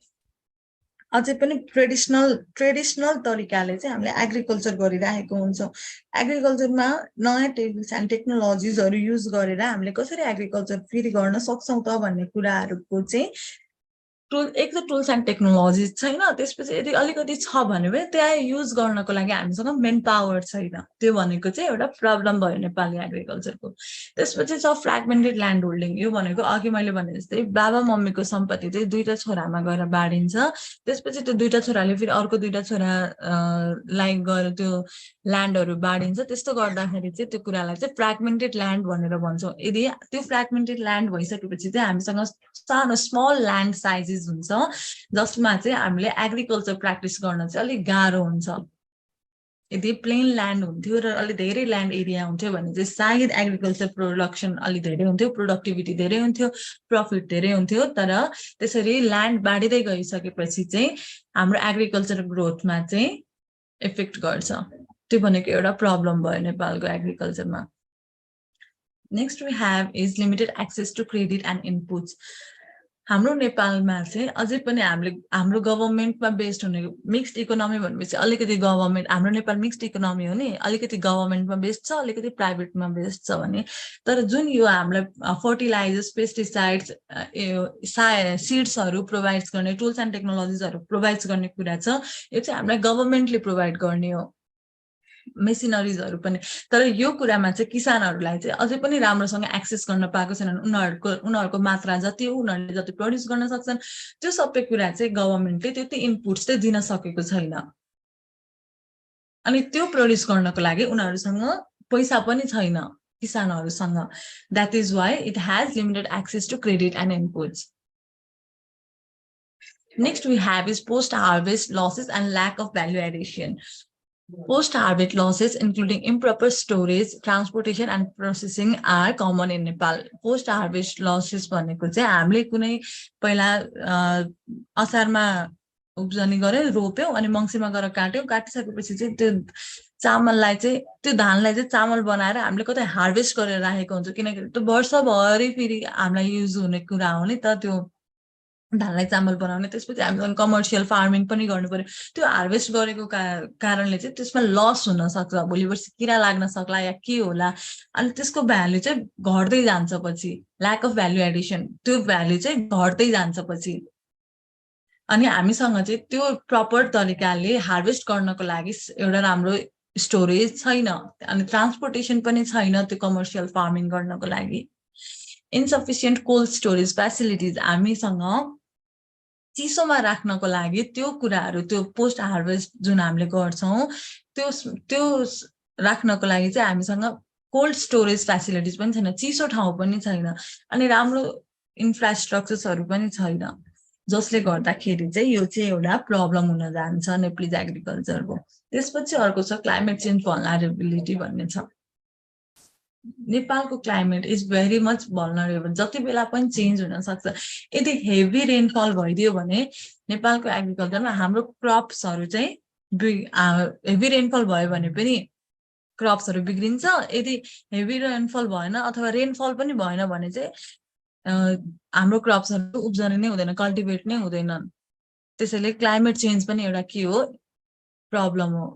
अझै पनि ट्रेडिसनल तरिकाले चाहिँ हामीले एग्रिकल्चर गरिरहेको हुन्छौँ। एग्रिकल्चरमा नयाँ टेक्निक्स एन्ड टेक्नोलोजिजहरू युज गरेर हामीले कसरी एग्रिकल्चर फेरि गर्न सक्छौँ त भन्ने कुराहरूको चाहिँ एक त टुल्स एन्ड टेक्नोलोजिज छैन, त्यसपछि यदि अलिकति छ भने पनि त्यहाँ युज गर्नको लागि हामीसँग मेन पावर छैन, त्यो भनेको चाहिँ एउटा प्रब्लम भयो नेपाली एग्रिकल्चरको। त्यसपछि छ फ्रेगमेन्टेड ल्यान्ड होल्डिङ। यो भनेको अघि मैले भने जस्तै बाबा मम्मीको सम्पत्ति चाहिँ दुईटा छोरामा गएर बाँडिन्छ, त्यसपछि त्यो दुईटा छोराले फेरि अर्को दुईटा छोरालाई गएर त्यो ल्यान्डहरू बाँडिन्छ। त्यस्तो गर्दाखेरि चाहिँ त्यो कुरालाई चाहिँ फ्रेगमेन्टेड ल्यान्ड भनेर भन्छौँ। यदि त्यो फ्रेगमेन्टेड ल्यान्ड भइसकेपछि चाहिँ हामीसँग सानो स्मल ल्यान्ड साइजेस हुन्छ जसमा चाहिँ हामीले एग्रिकल्चर प्र्याक्टिस गर्न चाहिँ अलिक गाह्रो हुन्छ। यदि प्लेन ल्यान्ड हुन्थ्यो र अलि धेरै ल्यान्ड एरिया हुन्थ्यो भने चाहिँ सायद एग्रिकल्चर प्रोडक्सन अलि धेरै हुन्थ्यो, प्रोडक्टिभिटी धेरै हुन्थ्यो, प्रफिट धेरै हुन्थ्यो। तर त्यसरी ल्यान्ड बाँडिँदै गइसकेपछि चाहिँ हाम्रो एग्रिकल्चर ग्रोथमा चाहिँ इफेक्ट गर्छ। त्यो भनेको एउटा प्रब्लम भयो नेपालको एग्रिकल्चरमा। Next we have is limited access to credit and inputs. हाम्रो नेपालमा चाहिँ अझै पनि हाम्रो गभर्नमेन्टमा बेस्ड हुने मिक्स्ड इकोनोमी भनेपछि अलिकति गभर्नमेन्ट हाम्रो नेपाल मिक्स्ड इकोनोमी हो नि अलिकति गभर्नमेन्टमा बेस्ड छ अलिकति प्राइभेटमा बेस्ड छ भने तर जुन यो हामीलाई फर्टिलाइजर्स पेस्टिसाइड्स सिड्सहरू प्रोभाइड्स गर्ने टुल्स एन्ड टेक्नोलोजिसहरू प्रोभाइड्स गर्ने कुरा छ यो चाहिँ हामीलाई गभर्नमेन्टले प्रोभाइड गर्ने हो मेसिनरिजहरू पनि तर यो कुरामा चाहिँ किसानहरूलाई चाहिँ अझै पनि राम्रोसँग एक्सेस गर्न पाएको छैनन् उनीहरूको मात्रा जति हो उनीहरूले जति प्रड्युस गर्न सक्छन् त्यो सबै कुरा चाहिँ गभर्नमेन्टले त्यति इनपुट्स चाहिँ दिन सकेको छैन अनि त्यो प्रड्युस गर्नको लागि उनीहरूसँग पैसा पनि छैन किसानहरूसँग that is why it has limited access to credit and inputs next we have is post harvest losses and lack of value addition Post-harvest losses, including improper storage, transportation, and processing, are common in Nepal. Post-harvest losses भनेको चाहिँ हामीले कुनै पहिला असारमा उब्जनी गर्यो रोप्यौं अनि मङ्सिरमा गएर काट्यौं काटिसकेपछि चाहिँ त्यो चामललाई चाहिँ त्यो धानलाई चाहिँ चामल बनाएर हामीले कतै हार्भेस्ट गरेर राखेको हुन्छ किनकि त्यो वर्षभरि फेरि हामीलाई युज हुने कुरा हो नि त त्यो धानलाई चामल बनाउने त्यसपछि हामीसँग कमर्सियल फार्मिङ पनि गर्नु पर्यो त्यो हार्भेस्ट गरेको कारणले चाहिँ त्यसमा लस हुन सक्छ भोलि पर्सि किरा लाग्न सक्ला या के होला अनि त्यसको भ्यालु चाहिँ घट्दै जान्छ पछि ल्याक अफ भ्यालु एडिसन त्यो भ्यालु चाहिँ घट्दै जान्छ पछि अनि हामीसँग चाहिँ त्यो प्रपर तरिकाले हार्भेस्ट गर्नको लागि एउटा राम्रो स्टोरेज छैन अनि ट्रान्सपोर्टेसन पनि छैन त्यो कमर्सियल फार्मिङ गर्नको लागि इनसफिसिएन्ट कोल्ड स्टोरेज फेसिलिटिज हामीसँग चिसोमा राख्नको लागि त्यो कुराहरू त्यो पोस्ट हार्भेस्ट जुन हामीले गर्छौं त्यो राख्नको लागि चाहिँ हामीसँग कोल्ड स्टोरेज फेसिलिटिज पनि छैन चिसो ठाउँ पनि छैन अनि राम्रो इन्फ्रास्ट्रक्चर्सहरू पनि छैन जसले गर्दाखेरि चाहिँ यो चाहिँ एउटा प्रब्लम हुन जान्छ नेपालीज एग्रिकल्चरको त्यसपछि अर्को छ क्लाइमेट चेन्ज भल्नरेबिलिटी भन्ने छ नेपालको climate is very much vulnerable जति बेला पनि चेन्ज हुन सक्छ यदि हेभी रेनफल भइदियो भने नेपालको एग्रिकल्चरमा हाम्रो क्रप्सहरू चाहिँ हेभी रेनफल भयो भने पनि क्रप्सहरू बिग्रिन्छ यदि हेभी रेनफल भएन अथवा रेनफल पनि भएन भने चाहिँ हाम्रो क्रप्सहरू उब्जने नै हुँदैन कल्टिभेट नै हुँदैनन् त्यसैले क्लाइमेट चेन्ज पनि एउटा के हो प्रब्लम हो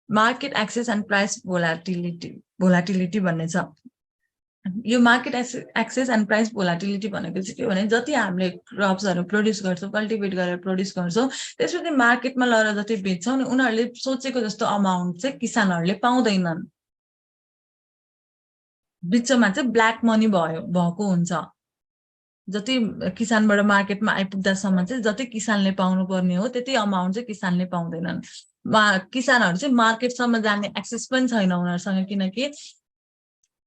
market access and price volatility भन्ने छ यो market access and price volatility भनेको चाहिँ के भने जति हामीले क्रप्सहरू प्रड्युस गर्छौं कल्टिभेट गरेर प्रड्युस गर्छौं त्यसपछि मार्केटमा लगेर जति बेच्छौं नि उनीहरूले सोचेको जस्तो अमाउन्ट चाहिँ किसानहरूले पाउँदैनन् बिचमा चाहिँ ब्ल्याक मनी भएको हुन्छ जति किसानबाट मार्केटमा आइपुग्दासम्म चाहिँ जति किसानले पाउनु पर्ने हो त्यति अमाउन्ट चाहिँ किसानले पाउँदैनन् किसानहरू चाहिँ मार्केटसम्म जाने एक्सेस पनि छैन उनीहरूसँग किनकि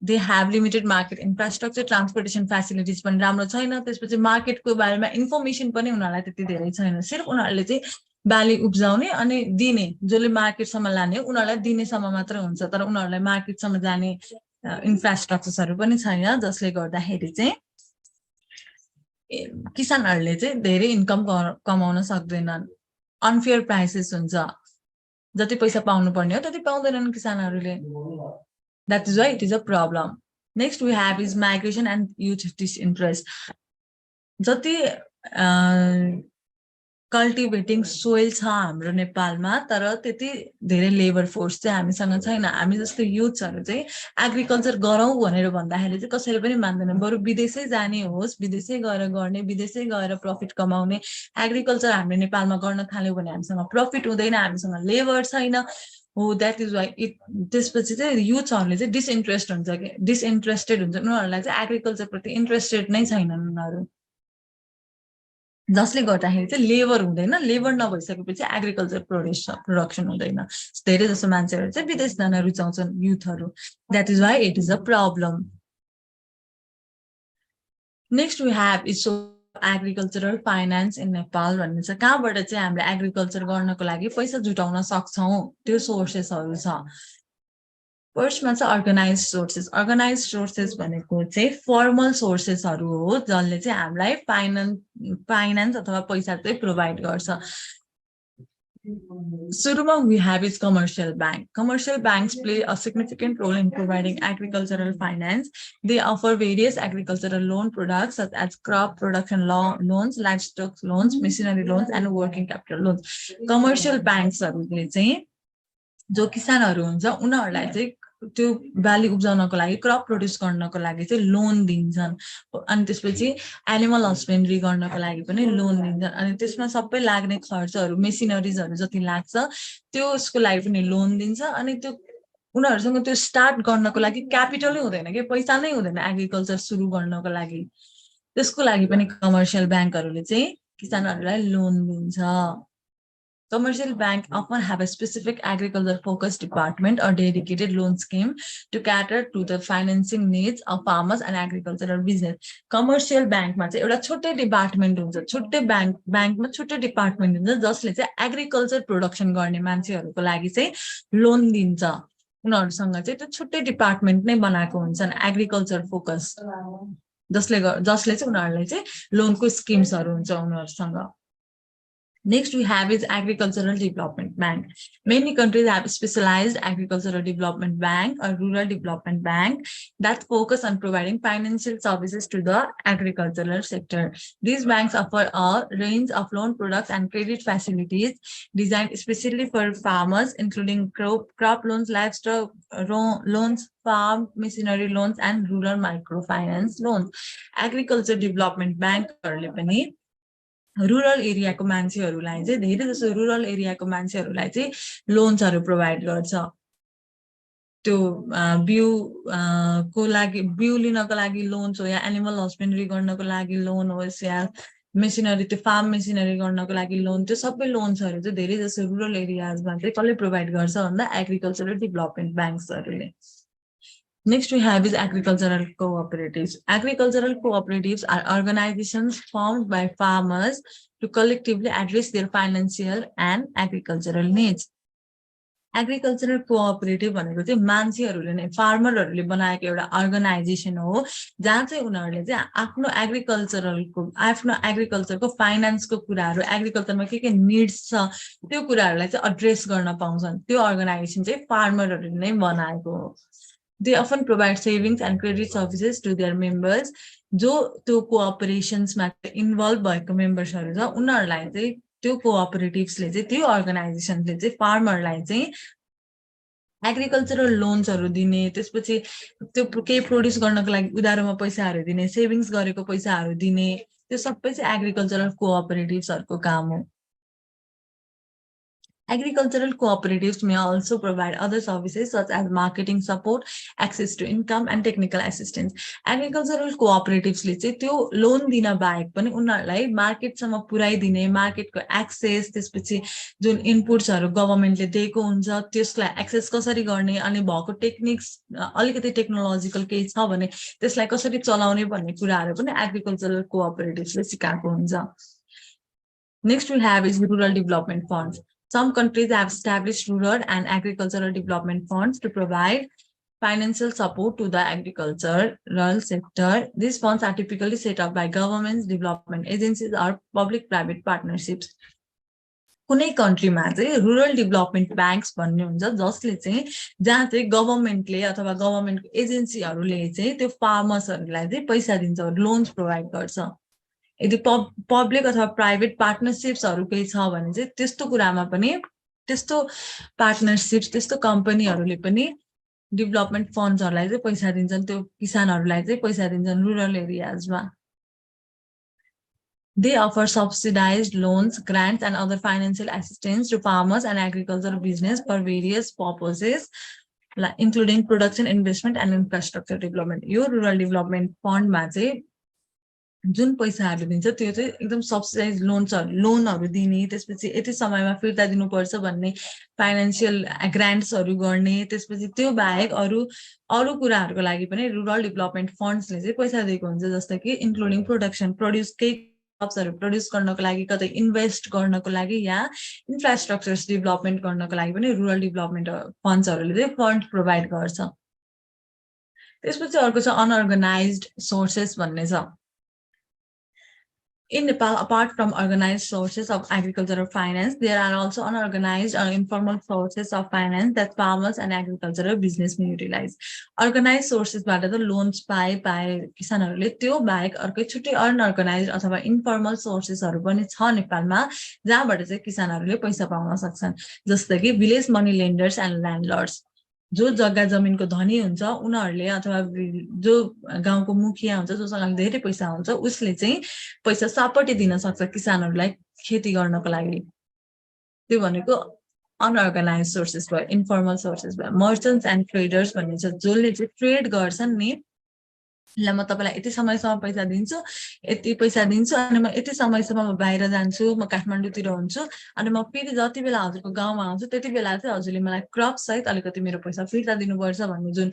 they have limited market infrastructure transportation facilities पनि राम्रो छैन त्यसपछि मार्केटको बारेमा इन्फर्मेसन पनि उनीहरूलाई त्यति धेरै छैन सिर्फ उनीहरूले चाहिँ बाली उब्जाउने अनि दिने जसले मार्केटसम्म लाने उनीहरूलाई दिनेसम्म मात्र हुन्छ तर उनीहरूलाई मार्केटसम्म जाने इन्फ्रास्ट्रक्चरहरू पनि छैन जसले गर्दाखेरि चाहिँ किसानहरूले चाहिँ धेरै इन्कम कमाउन सक्दैनन् अनफेयर प्राइसेस हुन्छ जति पैसा पाउनु पर्ने हो त्यति पाउँदैनन् किसानहरूले that is why it is a problem next we have is migration and youth disinterest जति कल्टिभेटिङ सोइल छ हाम्रो नेपालमा तर त्यति धेरै लेबर फोर्स चाहिँ हामीसँग छैन हामी जस्तो युथ्सहरू चाहिँ एग्रिकल्चर गरौँ भनेर भन्दाखेरि चाहिँ कसैले पनि मान्दैन बरु विदेशै जाने होस् विदेशै गएर गर्ने विदेशै गएर प्रफिट कमाउने एग्रिकल्चर हामीले नेपालमा गर्न थाल्यौँ भने हामीसँग प्रफिट हुँदैन हामीसँग लेबर छैन हो द्याट इज वाइ त्यसपछि चाहिँ युथ्सहरूले चाहिँ डिसइन्ट्रेस्टेड हुन्छ उनीहरूलाई चाहिँ एग्रिकल्चर प्रति इन्ट्रेस्टेड नै छैनन् उनीहरू जसले गर्दाखेरि चाहिँ लेबर हुँदैन लेबर नभइसकेपछि एग्रिकल्चर प्रोडक्सन हुँदैन धेरै जसो मान्छेहरू चाहिँ विदेश जान रुचाउँछन् युथहरू that is why it is a problem next we have is agricultural finance in Nepal भन्ने छ कहाँबाट चाहिँ हामीले एग्रिकल्चर गर्नको लागि पैसा जुटाउन सक्छौं त्यो सोर्सेसहरू छ फर्स्टमा चाहिँ अर्गनाइज सोर्सेस भनेको चाहिँ फर्मल सोर्सेसहरू हो जसले चाहिँ हामीलाई फाइनेन्स अथवा पैसा चाहिँ प्रोभाइड गर्छ Suruma we have is commercial bank. Commercial banks play a significant role in providing agricultural finance. They offer various agricultural loan products such as crop production loans, livestock loans, machinery loans, and working capital loans. Commercial banks हरूले चाहिँ जो किसानहरू हुन्छ उनीहरूलाई चाहिँ त्यो बाली उब्जाउनको लागि क्रप प्रोड्युस गर्नको लागि चाहिँ लोन दिन्छन् अनि त्यसपछि एनिमल हस्बेन्ड्री गर्नको लागि पनि लोन दिन्छन् अनि त्यसमा सबै लाग्ने खर्चहरू मेसिनरिजहरू जति लाग्छ त्यसको लागि पनि लोन दिन्छ अनि त्यो उनीहरूसँग त्यो स्टार्ट गर्नको लागि क्यापिटलै हुँदैन के पैसा नै हुँदैन एग्रिकल्चर सुरु गर्नको लागि त्यसको लागि पनि कमर्सियल ब्याङ्कहरूले चाहिँ किसानहरूलाई लोन दिन्छ Commercial banks often have a specific agriculture-focused department or dedicated loan scheme to cater to the financing needs of farmers and agricultural business. Commercial bank मा चाहिँ एउटा छुट्टै डिपार्टमेन्ट हुन्छ छुट्टै ब्याङ्कमा छुट्टै डिपार्टमेन्ट हुन्छ जसले चाहिँ एग्रिकल्चर प्रोडक्सन गर्ने मान्छेहरूको लागि चाहिँ लोन दिन्छ उनीहरूसँग चाहिँ त्यो छुट्टै डिपार्टमेन्ट नै बनाएको हुन्छन् एग्रिकल्चर फोकस जसले चाहिँ उनीहरूलाई चाहिँ लोनको स्किम्सहरू हुन्छ उनीहरूसँग Next, we have is Agricultural Development Bank. Many countries have specialized Agricultural Development Bank or Rural Development Bank that focus on providing financial services to the agricultural sector. These banks offer a range of loan products and credit facilities designed especially for farmers, including crop loans, livestock loans, farm machinery loans, and rural microfinance loans. Agriculture Development Bank rural एरियाको मान्छेहरूलाई चाहिँ धेरै जसो rural एरियाको मान्छेहरूलाई चाहिँ लोन्सहरू provide गर्छ त्यो बिउ को लागि बिउ लिनको लागि लोन्स हो या एनिमल हस्बेन्ड्री गर्नको लागि लोन होस् या मेसिनरी त्यो फार्म मेसिनरी गर्नको लागि लोन त्यो सबै लोन्सहरू चाहिँ धेरै जसो रुरल एरियाजमा चाहिँ कसले प्रोभाइड गर्छ भन्दा एग्रिकल्चरल डेभलपमेन्ट ब्याङ्क्सहरूले Next, we have is agricultural cooperatives. Agricultural cooperatives are organizations formed by farmers to collectively address their financial and agricultural needs. Agricultural cooperative भनेको चाहिँ मान्छेहरूले नै फार्मरहरूले बनाएको एउटा अर्गनाइजेसन हो जहाँ चाहिँ उनीहरूले चाहिँ आफ्नो एग्रिकल्चरको फाइनान्सको कुराहरू एग्रिकल्चरमा के निड्स छ त्यो कुराहरूलाई चाहिँ एड्रेस गर्न पाउँछन् त्यो अर्गनाइजेसन चाहिँ फार्मरहरूले नै बनाएको हो They often provide savings and credit services to their members. जो त्यो कोअपरेशन्समा इन्भल्भ भएको मेम्बर्सहरू छ उनीहरूलाई चाहिँ त्यो कोअपरेटिभ्सले चाहिँ त्यो अर्गनाइजेसनले चाहिँ फार्मरलाई चाहिँ एग्रिकल्चरल लोन्सहरू दिने त्यसपछि त्यो केही प्रोड्युस गर्नको लागि उधारोमा पैसाहरू दिने सेभिङ्स गरेको पैसाहरू दिने त्यो सबै चाहिँ एग्रिकल्चरल कोअपरेटिभ्सहरूको काम हो Agricultural cooperatives may also provide other services such as marketing support, access to income, and technical assistance. Agricultural cooperatives ले चाहिँ त्यो लोन दिन बाहेक पनि उनीहरूलाई मार्केटसम्म पुर्याइदिने मार्केटको एक्सेस त्यसपछि जुन इनपुट्सहरू गभर्नमेन्टले दिएको हुन्छ त्यसलाई एक्सेस कसरी गर्ने अनि भएको टेक्निक्स अलिकति टेक्नोलोजिकल केही छ भने त्यसलाई कसरी चलाउने भन्ने कुराहरू पनि एग्रिकल्चरल कोअपरेटिभ्सले सिकाएको हुन्छ Next we have is rural development funds. Some countries have established rural and agricultural development funds to provide financial support to the agricultural sector. These funds are typically set up by governments, development agencies, or public-private partnerships. कुनै कन्ट्रीमा चाहिँ rural development banks भन्ने हुन्छ जसले चाहिँ जहाँ चाहिँ गभर्नमेन्टले अथवा गभर्नमेन्टको एजेन्सीहरूले चाहिँ त्यो फार्मर्सहरूलाई चाहिँ पैसा दिन्छ लोन्स प्रोभाइड गर्छ यदि पब्लिक अथवा प्राइभेट पार्टनरशिप्सहरू केही छ भने चाहिँ त्यस्तो कुरामा पनि त्यस्तो पार्टनरशिप्स त्यस्तो कम्पनीहरूले पनि डेभलपमेन्ट फन्ड्सहरूलाई चाहिँ पैसा दिन्छन् त्यो किसानहरूलाई चाहिँ पैसा दिन्छन् rural एरियाजमा They offer subsidized loans, grants, and other financial assistance to farmers and agricultural business for various purposes, including production, investment, and infrastructure development. Your rural development fund मा चाहिँ जुन पैसाहरू दिन्छ त्यो चाहिँ एकदम सब्सिडाइज लोनहरू दिने त्यसपछि यति समयमा फिर्ता दिनुपर्छ भन्ने फाइनान्शियल ग्रान्ट्सहरू गर्ने त्यसपछि त्यो बाहेक अरू कुराहरूको लागि पनि रुरल डेभलपमेन्ट फन्ड्सले चाहिँ पैसा दिएको हुन्छ जस्तै कि इन्क्लुडिङ प्रोडक्सन प्रोड्युस गर्नको लागि कतै इन्भेस्ट गर्नको लागि या इन्फ्रास्ट्रक्चर्स डेभलपमेन्ट गर्नको लागि पनि रुरल डेभलपमेन्ट फन्ड्सहरूले चाहिँ फन्ड प्रोभाइड गर्छ त्यसपछि अर्को छ अनअर्गनाइज्ड सोर्सेस भन्ने छ In Nepal, apart from organized sources of agricultural finance, there are also unorganized or informal sources of finance that farmers and agricultural businessmen utilize. Organized sourcesबाट त लोन्स पाए किसानहरूले त्यो बाहेक अर्कै छुट्टै अनअर्गनाइज अथवा इन्फर्मल सोर्सेसहरू पनि छ नेपालमा जहाँबाट चाहिँ किसानहरूले पैसा पाउन सक्छन्, जस्तै कि भिलेज मनी लेन्डर्स एन्ड ल्यान्डलर्ड्स। जो जग्गा जमिनको धनी हुन्छ उनीहरूले अथवा जो गाउँको मुखिया हुन्छ जोसँग धेरै पैसा हुन्छ उसले चाहिँ पैसा सापटी दिन सक्छ किसानहरूलाई खेती गर्नको लागि। त्यो भनेको अनअर्गनाइज सोर्सेस भयो, इन्फर्मल सोर्सेस भयो। मर्चेन्ट्स एन्ड ट्रेडर्स भन्ने छ जसले चाहिँ ट्रेड गर्छन् नि, ल म तपाईँलाई यति समयसम्म पैसा दिन्छु, यति पैसा दिन्छु अनि म यति समयसम्म म बाहिर जान्छु, म काठमाडौँतिर हुन्छु अनि म फेरि जति बेला हजुरको गाउँमा आउँछु त्यति बेला चाहिँ हजुरले मलाई क्रप सहित अलिकति मेरो पैसा फिर्ता दिनुपर्छ भन्ने जुन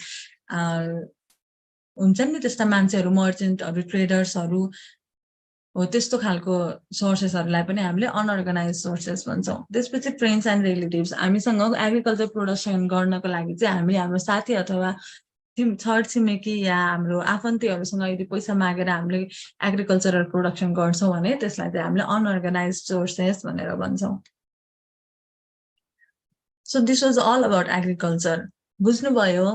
हुन्छन् नि त्यस्ता मान्छेहरू, मर्चेन्टहरू, ट्रेडर्सहरू हो, त्यस्तो खालको सोर्सेसहरूलाई पनि हामीले अनअर्गनाइज सोर्सेस भन्छौँ। त्यसपछि फ्रेन्ड्स एन्ड रिलेटिभ्स, हामीसँग एग्रिकल्चर प्रोडक्सन गर्नको लागि चाहिँ हामी हाम्रो साथी अथवा छर छिमेकी या हाम्रो आफन्तीहरूसँग यदि पैसा मागेर हामीले एग्रिकल्चरल प्रोडक्सन गर्छौँ भने त्यसलाई चाहिँ हामीले अनअर्गनाइज सोर्सेस भनेर भन्छौँ। So this was all about agriculture. बुझ्नुभयो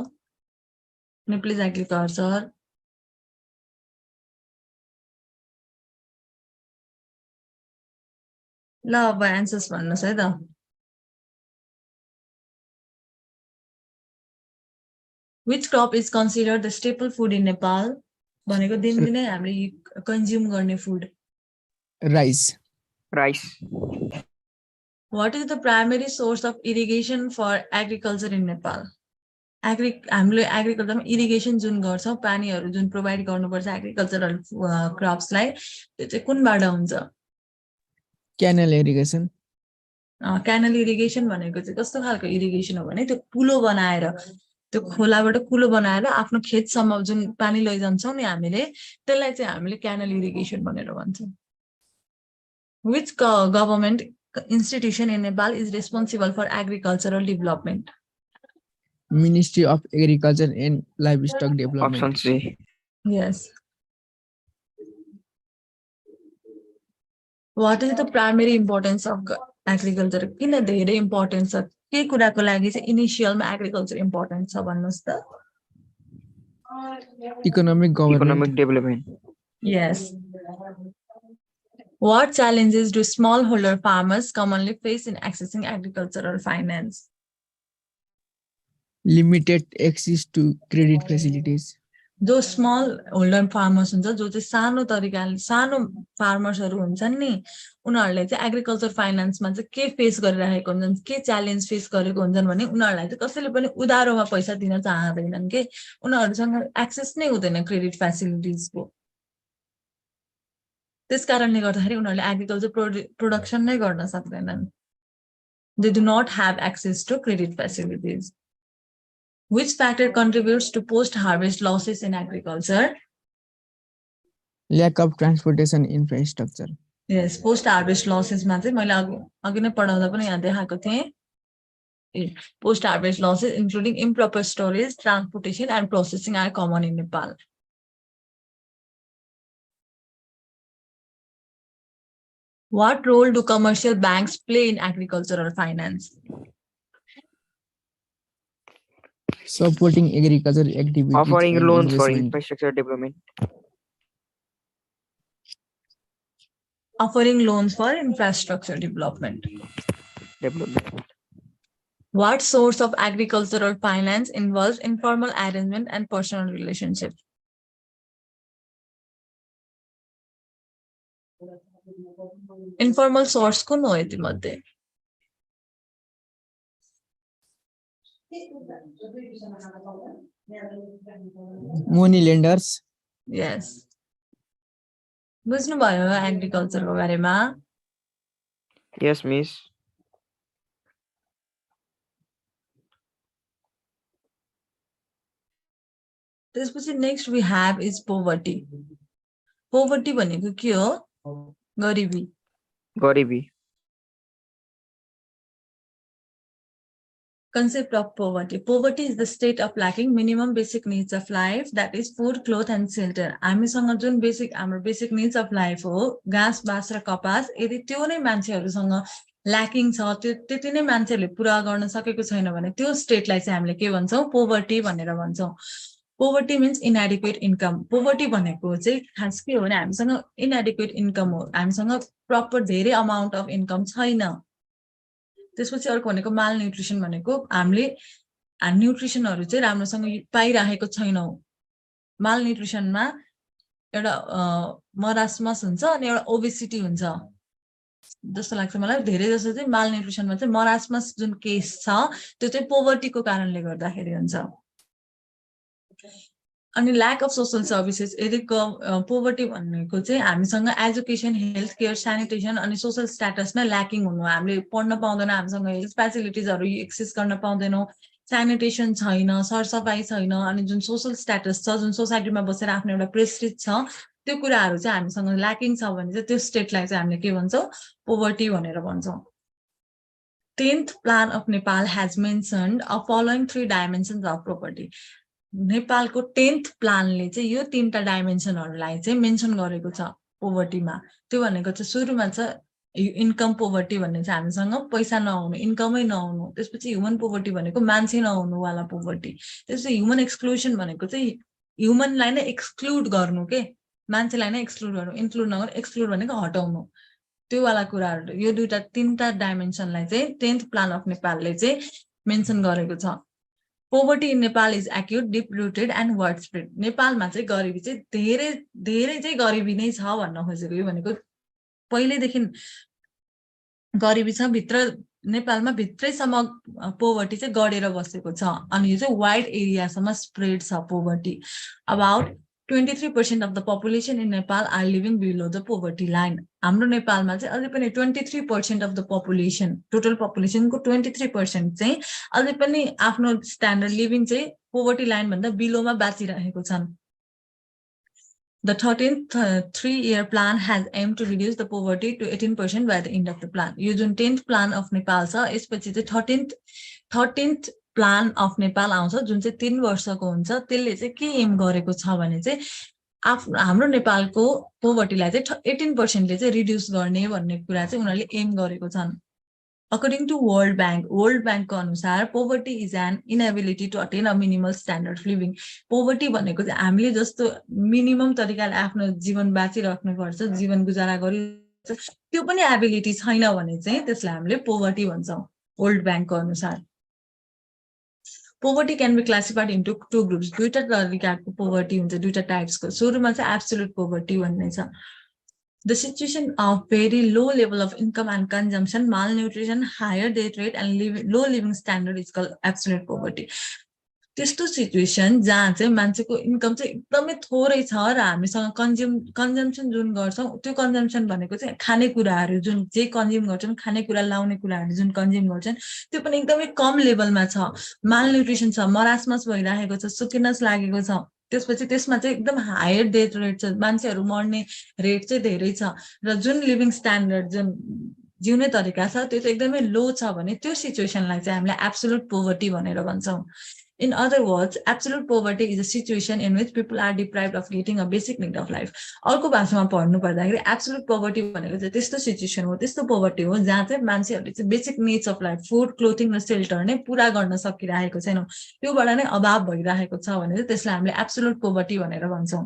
नेपाली एग्रिकल्चर? ल अब एन्सर्स भन्नुहोस् है त। Which crop is considered the staple food in Nepal? भनेको दिनदिनै हामीले कन्ज्युम गर्ने food. Rice. What is the primary source of irrigation for agriculture in Nepal? हामीले एग्रिकल्चरमा इरिगेसन जुन गर्छौँ, पानीहरू जुन प्रोभाइड गर्नुपर्छ एग्रिकल्चरल क्रप्सलाई, त्यो चाहिँ कुनबाट हुन्छ? Canal irrigation. क्यानल इरिगेसन भनेको चाहिँ कस्तो खालको इरिगेसन हो भने त्यो कुलो बनाएर, त्यो खोलाबाट कुलो बनाएर आफ्नो खेतसम्म जुन पानी लैजान्छौँ नि हामीले, त्यसलाई चाहिँ हामीले क्यानल इरिगेसन भनेर भन्छौँ। Which government institution in Nepal is responsible for agricultural development? Ministry of Agriculture and Livestock Development. Option C. Yes. What is the primary importance of agriculture? किन धेरै इम्पोर्टेन्स छ? के कुराको लागि चाहिँ इनिशियलमा एग्रिकल्चर इम्पोर्टेन्ट छ भन्नुहोस् त? Economic Economic development. Yes. What challenges do smallholder farmers commonly face in accessing agricultural finance? Limited access to credit facilities. जो स्मल होल्डर फार्मर्स हुन्छ, जो चाहिँ सानो तरिकाले सानो फार्मर्सहरू हुन्छन् नि, उनीहरूले चाहिँ एग्रिकल्चर फाइनेन्समा चाहिँ के फेस गरिरहेको हुन्छन्, के च्यालेन्ज फेस गरेको हुन्छन् भने उनीहरूलाई चाहिँ कसैले पनि उधारोमा पैसा दिन चाहँदैनन् के, उनीहरूसँग एक्सेस नै हुँदैन क्रेडिट फेसिलिटिजको। त्यस कारणले गर्दाखेरि उनीहरूले एग्रिकल्चर प्रोडक्सन नै गर्न सक्दैनन्। They do not have access to credit facilities. Which factor contributes to post-harvest losses in agriculture? Lack of transportation infrastructure. Yes, post-harvest losses मा चाहिँ मैले अघि नै पढाउँदा पनि यहाँ देखाएको थिएँ। Post-harvest losses including improper storage, transportation and processing are common in Nepal. What role do commercial banks play in agricultural finance? Supporting agricultural activities. Offering and loans for investment. infrastructure development. Offering loans for infrastructure development. What source of agricultural finance involves informal arrangement and personal relationship? Informal source कुन हो यति मध्ये? Money lenders. Yes. बुझ्नुभयो एग्रिकल्चरको बारेमा? Yes, miss. त्यसपछि next we have is poverty. Poverty भनेको के हो? गरिबी. गरिबी. Concept of poverty. Poverty is the state of lacking minimum basic needs of life, that is food, cloth and shelter. हामीसँग जुन हाम्रो बेसिक निड्स अफ लाइफ हो, घाँस बाँस र कपास, यदि त्यो नै मान्छेहरूसँग ल्याकिङ छ, त्यति नै मान्छेहरूले पुरा गर्न सकेको छैन भने त्यो स्टेटलाई चाहिँ हामीले के भन्छौँ, पोभर्टी भनेर भन्छौँ। Poverty means इनएडिक्वेट income. पोभर्टी भनेको चाहिँ खास के हो भने हामीसँग इनएडिक्वेट इन्कम हो, हामीसँग प्रपर धेरै अमाउन्ट अफ इन्कम छैन। त्यसपछि अर्को भनेको माल न्युट्रिसन भनेको हामीले न्युट्रिसनहरू चाहिँ राम्रोसँग पाइरहेको छैनौँ। माल न्युट्रिसनमा एउटा मरास्मस हुन्छ अनि एउटा ओबेसिटी हुन्छ जस्तो लाग्छ मलाई। धेरै जसो चाहिँ माल न्युट्रिसनमा चाहिँ मरास्मस जुन केस छ त्यो चाहिँ पोभर्टीको कारणले गर्दाखेरि हुन्छ। अनि ल्याक अफ सोसल सर्भिसेस। यदि पोभर्टी भनेको चाहिँ हामीसँग एजुकेसन, हेल्थ केयर, स्यानिटेसन अनि सोसल स्ट्याटस नै ल्याकिङ हुनु। हामीले पढ्न पाउँदैन, हामीसँग हेल्थ फेसिलिटिजहरू एक्सेस गर्न पाउँदैनौँ, स्यानिटेसन छैन, सरसफाइ छैन, अनि जुन सोसल स्ट्याटस छ, जुन सोसाइटीमा बसेर आफ्नो एउटा प्रेस्टिज छ, त्यो कुराहरू चाहिँ हामीसँग ल्याकिङ छ भने चाहिँ त्यो स्टेटलाई चाहिँ हामीले के भन्छौँ, पोभर्टी भनेर भन्छौँ। 10th plan of Nepal has mentioned a following 3 dimensions of poverty. नेपालको 10th प्लानले चाहिँ यो 3टा डाइमेन्सनहरूलाई चाहिँ मेन्सन गरेको छ पोभर्टीमा। त्यो भनेको चाहिँ सुरुमा छ इन्कम पोभर्टी भन्ने चाहिँ हामीसँग पैसा नहुनु, इन्कमै नहुनु। त्यसपछि ह्युमन पोभर्टी भनेको मान्छे नहुनु वाला पोभर्टी। त्यसपछि ह्युमन एक्सक्लुजन भनेको चाहिँ ह्युमनलाई नै एक्सक्लुड गर्नु, के मान्छेलाई नै एक्सक्लुड गर्नु, इन्क्लुड नगर्नु, एक्सक्लुड भनेको हटाउनु, त्यो वाला कुराहरू। यो 3टा डाइमेन्सनलाई चाहिँ 10th प्लान अफ नेपालले चाहिँ मेन्सन गरेको छ। Poverty in Nepal is acute, deep rooted and wide spread. नेपालमा चाहिँ गरिबी चाहिँ धेरै चाहिँ गरिबी नै छ भन्न खोजेको। यो भनेको पहिल्यैदेखि गरिबी छ, भित्र नेपालमा भित्रैसम्म पोभर्टी चाहिँ गढेर बसेको छ। अनि यो चाहिँ वाइड एरियासम्म स्प्रेड छ poverty. About 23% of the population in Nepal are living below the poverty line. हाम्रो नेपालमा चाहिँ अझै पनि 23% of the population, टोटल पपुलेसनको 23% चाहिँ अझै पनि आफ्नो स्ट्यान्डर्ड लिभिङ चाहिँ पोभर्टी लाइन भन्दा बिलोमा बाँचिरहेको छन्। The 13th 3-year plan has aimed to reduce the poverty to 18% by the end of the plan. यो जुन 10th plan of नेपाल छ, यसपछि चाहिँ 13th प्लान अफ नेपाल आउँछ, जुन चाहिँ 3 वर्षको हुन्छ। त्यसले चाहिँ के एम गरेको छ भने चाहिँ हाम्रो नेपालको पोभर्टीलाई चाहिँ 18%ले चाहिँ रिड्युस गर्ने भन्ने कुरा चाहिँ उनीहरूले एम गरेको छन्। अकर्डिङ टु वर्ल्ड ब्याङ्कको अनुसार poverty is an inability to attain a minimal standard of living. Poverty भनेको चाहिँ हामीले जस्तो मिनिमम तरिकाले आफ्नो जीवन बाँचिराख्नुपर्छ, जीवन गुजारा गरिन्छ, त्यो पनि एबिलिटी छैन भने चाहिँ त्यसलाई हामीले पोभर्टी भन्छौँ वर्ल्ड ब्याङ्कको अनुसार। Poverty can be classified into 2 groups. 2टा तरिकाको पोभर्टी हुन्छ, 2टा टाइप्सको। सुरुमा चाहिँ एब्सोल्युट पोभर्टी भन्ने छ। The situation of very low level of income and consumption, malnutrition, higher death rate and low living standard is called absolute poverty. त्यस्तो situation जहाँ चाहिँ मान्छेको इन्कम चाहिँ एकदमै थोरै छ र हामीसँग कन्जम्सन जुन गर्छौँ, त्यो कन्जम्सन भनेको चाहिँ खानेकुराहरू जुन जे कन्ज्युम गर्छन्, खानेकुरा लाउने कुराहरू जुन कन्ज्युम गर्छन्, त्यो पनि एकदमै कम लेभलमा छ। मालन्युट्रिसन छ, मरास्मस भइरहेको छ, सुकिनेस लागेको छ। त्यसपछि त्यसमा चाहिँ एकदम हायर डेथ रेट छ, मान्छेहरू मर्ने रेट चाहिँ धेरै छ र जुन लिभिङ स्ट्यान्डर्ड, जुन जिउने तरिका छ, त्यो चाहिँ एकदमै लो छ भने त्यो सिचुएसनलाई चाहिँ हामीले एब्सोल्युट पोभर्टी भनेर भन्छौँ। In other words, absolute poverty is a situation in which people are deprived of getting a basic need of life. अर्को भाषामा पढ्नु पर्दाखेरि एब्सोल्युट पोभर्टी भनेको चाहिँ त्यस्तो सिचुएसन हो, त्यस्तो पोभर्टी हो जहाँ चाहिँ मान्छेहरूले चाहिँ basic needs of life, food, clothing र सेल्टर नै पुरा गर्न सकिरहेको छैन, त्योबाट नै अभाव भइरहेको छ भने चाहिँ त्यसलाई हामीले एब्सोल्युट पोभर्टी भनेर भन्छौँ।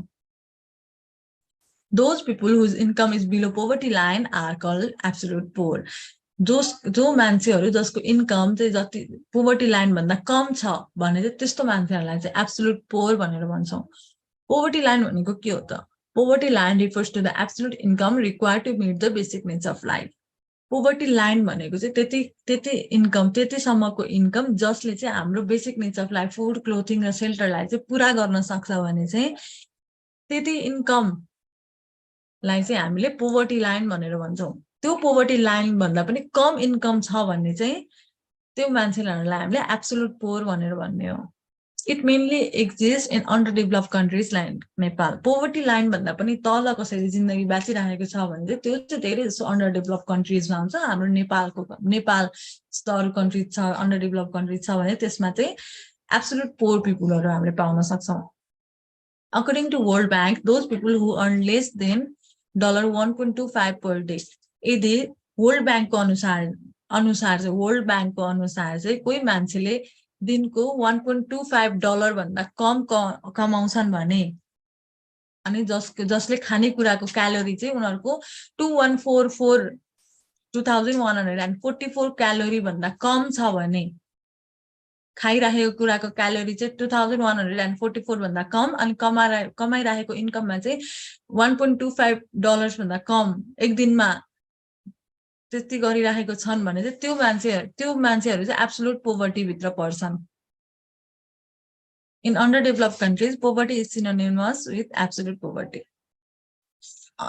Those people whose income is below poverty line are called absolute poor. जो मान्छेहरू जसको इन्कम चाहिँ जति पोभर्टी लाइन भन्दा कम छ भने चाहिँ त्यस्तो मान्छेहरूलाई चाहिँ एब्सोल्युट पोर भनेर भन्छौँ। पोभर्टी लाइन भनेको के हो त? Poverty line refers to the absolute income required to meet the basic needs of life. Poverty line भनेको चाहिँ त्यति इन्कम, त्यतिसम्मको इन्कम जसले चाहिँ हाम्रो basic needs of life, food, clothing र सेल्टरलाई चाहिँ पुरा गर्न सक्छ भने चाहिँ त्यति इन्कमलाई चाहिँ हामीले पोभर्टी लाइन भनेर भन्छौँ। त्यो पोभर्टी लाइन भन्दा पनि कम इन्कम छ भने चाहिँ त्यो मान्छेहरूलाई हामीले एब्सोल्युट पोर भनेर भन्ने हो। It mainly exists in underdeveloped countries like Nepal. Poverty line भन्दा पनि तल कसैले जिन्दगी बाँचिरहेको छ भने चाहिँ त्यो चाहिँ धेरै जसो underdeveloped countries मा हुन्छ. हाम्रो नेपाल जस्तो अरू countries छ underdeveloped countries छ भने त्यसमा चाहिँ absolute poor people हरु हामीले पाउन सक्छौं. According to World Bank, those people who earn less than $1.25 per day. यदि World Bank को अनुसार चाहिँ World Bank को अनुसार चाहिँ कोही मान्छेले दिनको $1.25 भन्दा कम कमाउँछन् भने अनि जसले खानेकुराको क्यालोरी चाहिँ उनीहरुको 2144 क्यालोरी भन्दा कम छ भने खाइरहेको कुराको क्यालोरी चाहिँ 2144 भन्दा कम अनि कमाइरहेको इन्कममा चाहिँ $1.25 भन्दा कम एक दिनमा त्यति गरिरहेको छन् भने चाहिँ त्यो मान्छेहरु चाहिँ एब्सोल्युट पोभर्टी भित्र पर्छन्. In underdeveloped countries, poverty is synonymous with absolute poverty.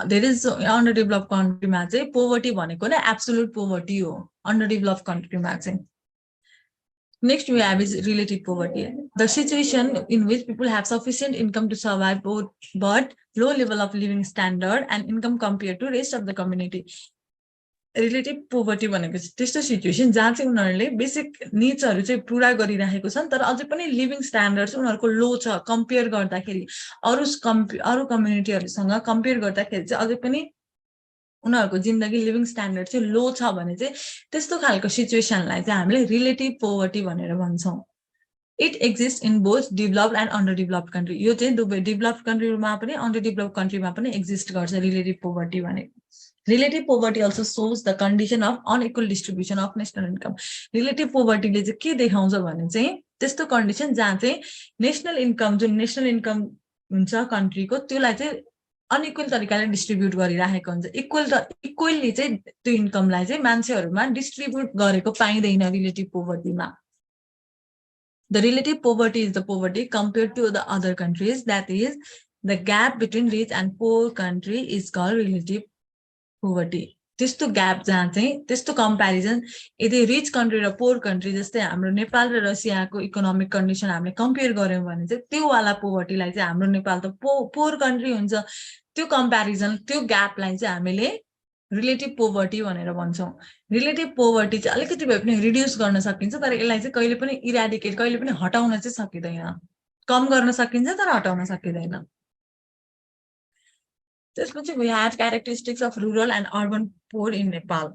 There is underdeveloped country मा चाहिँ poverty भनेको नै absolute poverty हो. Underdeveloped country मा चाहिँ. Next we have is relative poverty. The situation in which people have sufficient income to survive but low level of living standard and income compared to rest of the community. Relative poverty भनेको चाहिँ त्यस्तो situation जहाँ चाहिँ उनीहरुले basic नीड्सहरु चाहिँ पूरा गरिरहेको छन् तर अझै पनि लिभिङ स्ट्यान्डर्ड्स उनीहरुको लो छ कम्पेयर गर्दाखेरि अरु कम्युनिटीहरुसँग कम्पेयर गर्दाखेरि चाहिँ अझै पनि उनीहरुको जिन्दगी लिभिङ स्ट्यान्डर्ड चाहिँ लो छ भने चाहिँ त्यस्तो खालको सिचुएसनलाई चाहिँ हामीले रिलेटिभ पोभर्टी भनेर भन्छौं. It exists in both developed and underdeveloped country. यो चाहिँ दुवै डेभलप्ड कन्ट्रीमा पनि अन्डरडेभलप्ड कन्ट्रीमा पनि एक्जिस्ट गर्छ रिलेटिभ पोभर्टी भनेको. Relative poverty also shows the condition of unequal distribution of national income. Relative poverty ले चाहिँ के देखाउँछ भने चाहिँ त्यस्तो कन्डिसन जहाँ चाहिँ नेशनल इन्कम जुन नेशनल इन्कम हुन्छ कन्ट्रीको त्यसलाई चाहिँ अनइक्वल तरिकाले डिस्ट्रिब्युट गरिरहेको हुन्छ. इक्वली चाहिँ त्यो इन्कमलाई चाहिँ मान्छेहरुमा डिस्ट्रिब्युट गरेको पाइदैन relative पोभर्टीमा. The relative poverty is the poverty compared to the other countries. That is, the gap between rich and poor country is called relative poverty. त्यस्तो ग्याप जहाँ चाहिँ त्यस्तो कम्प्यारिजन यदि रिच कन्ट्री र पोर कन्ट्री जस्तै हाम्रो नेपाल र रसियाको इकोनोमिक कन्डिसन हामीले कम्पेयर गर्यौं भने चाहिँ त्यो वाला पोभर्टीलाई चाहिँ हाम्रो नेपाल त पोर कन्ट्री हुन्छ. त्यो कम्प्यारिजन त्यो ग्यापलाई चाहिँ हामीले रिलेटिभ पोभर्टी भनेर भन्छौं. रिलेटिभ पोभर्टी चाहिँ अलिकति भए पनि रिड्युस गर्न सकिन्छ तर यसलाई चाहिँ कहिले पनि इराडिकेट कहिले पनि हटाउन चाहिँ सकिदैन. कम गर्न सकिन्छ तर हटाउन सकिदैन. त्यसपछि we have characteristics of rural and urban poor in Nepal.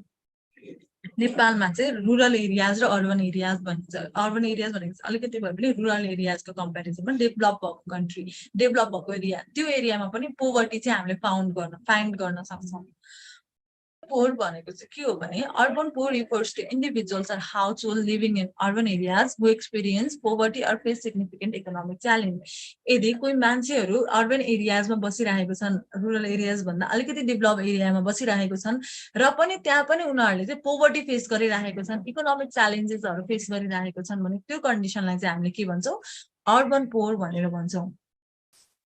नेपालमा चाहिँ रुरल एरियाज र अर्बन एरियाज भन्छ. अर्बन एरियाज भनेको अलिकति भए पनि रुरल एरियाजको कम्प्यारिजनमा डेभलप भएको कन्ट्री डेभलप भएको एरिया त्यो एरियामा पनि पोभर्टी चाहिँ हामीले फाइन्ड गर्न सक्छौं. Poor भनेको चाहिँ के हो भने urban poor refers to individuals or households living in urban areas who experience poverty or face significant economic challenge. यदि कोही मान्छेहरु अर्बन एरियाजमा बसिरहेको छन् रुरल एरियाज भन्दा अलिकति डेभलप एरियामा बसिरहेको छन् र पनि त्यहाँ पनि उनीहरुले चाहिँ पोभर्टी फेस गरिरहेको छन् इकोनोमिक च्यालेन्जेसहरु फेस गरिरहेको छन् भने त्यो कन्डिसनलाई चाहिँ हामीले के भन्छौं अर्बन पोर भनेर भन्छौं.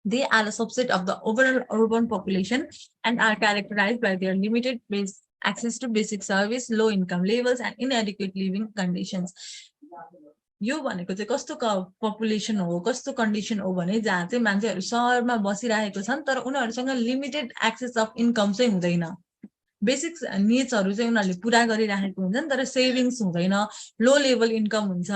They are a subset of the overall urban population and are characterized by their limited access to basic service, low income levels, and inadequate living conditions. यो भनेको चाहिँ कस्तो पपुलेसन हो कस्तो कन्डिसन हो भने जहाँ चाहिँ मान्छेहरु शहरमा बसिरहेको छन् तर उनीहरुसँग लिमिटेड एक्सेस अफ इन्कम चाहिँ हुँदैन. बेसिक नीड्सहरु चाहिँ उनीहरुले पूरा गरिरहेको हुन्छन् तर सेभिङ्स हुँदैन लो लेभल इन्कम हुन्छ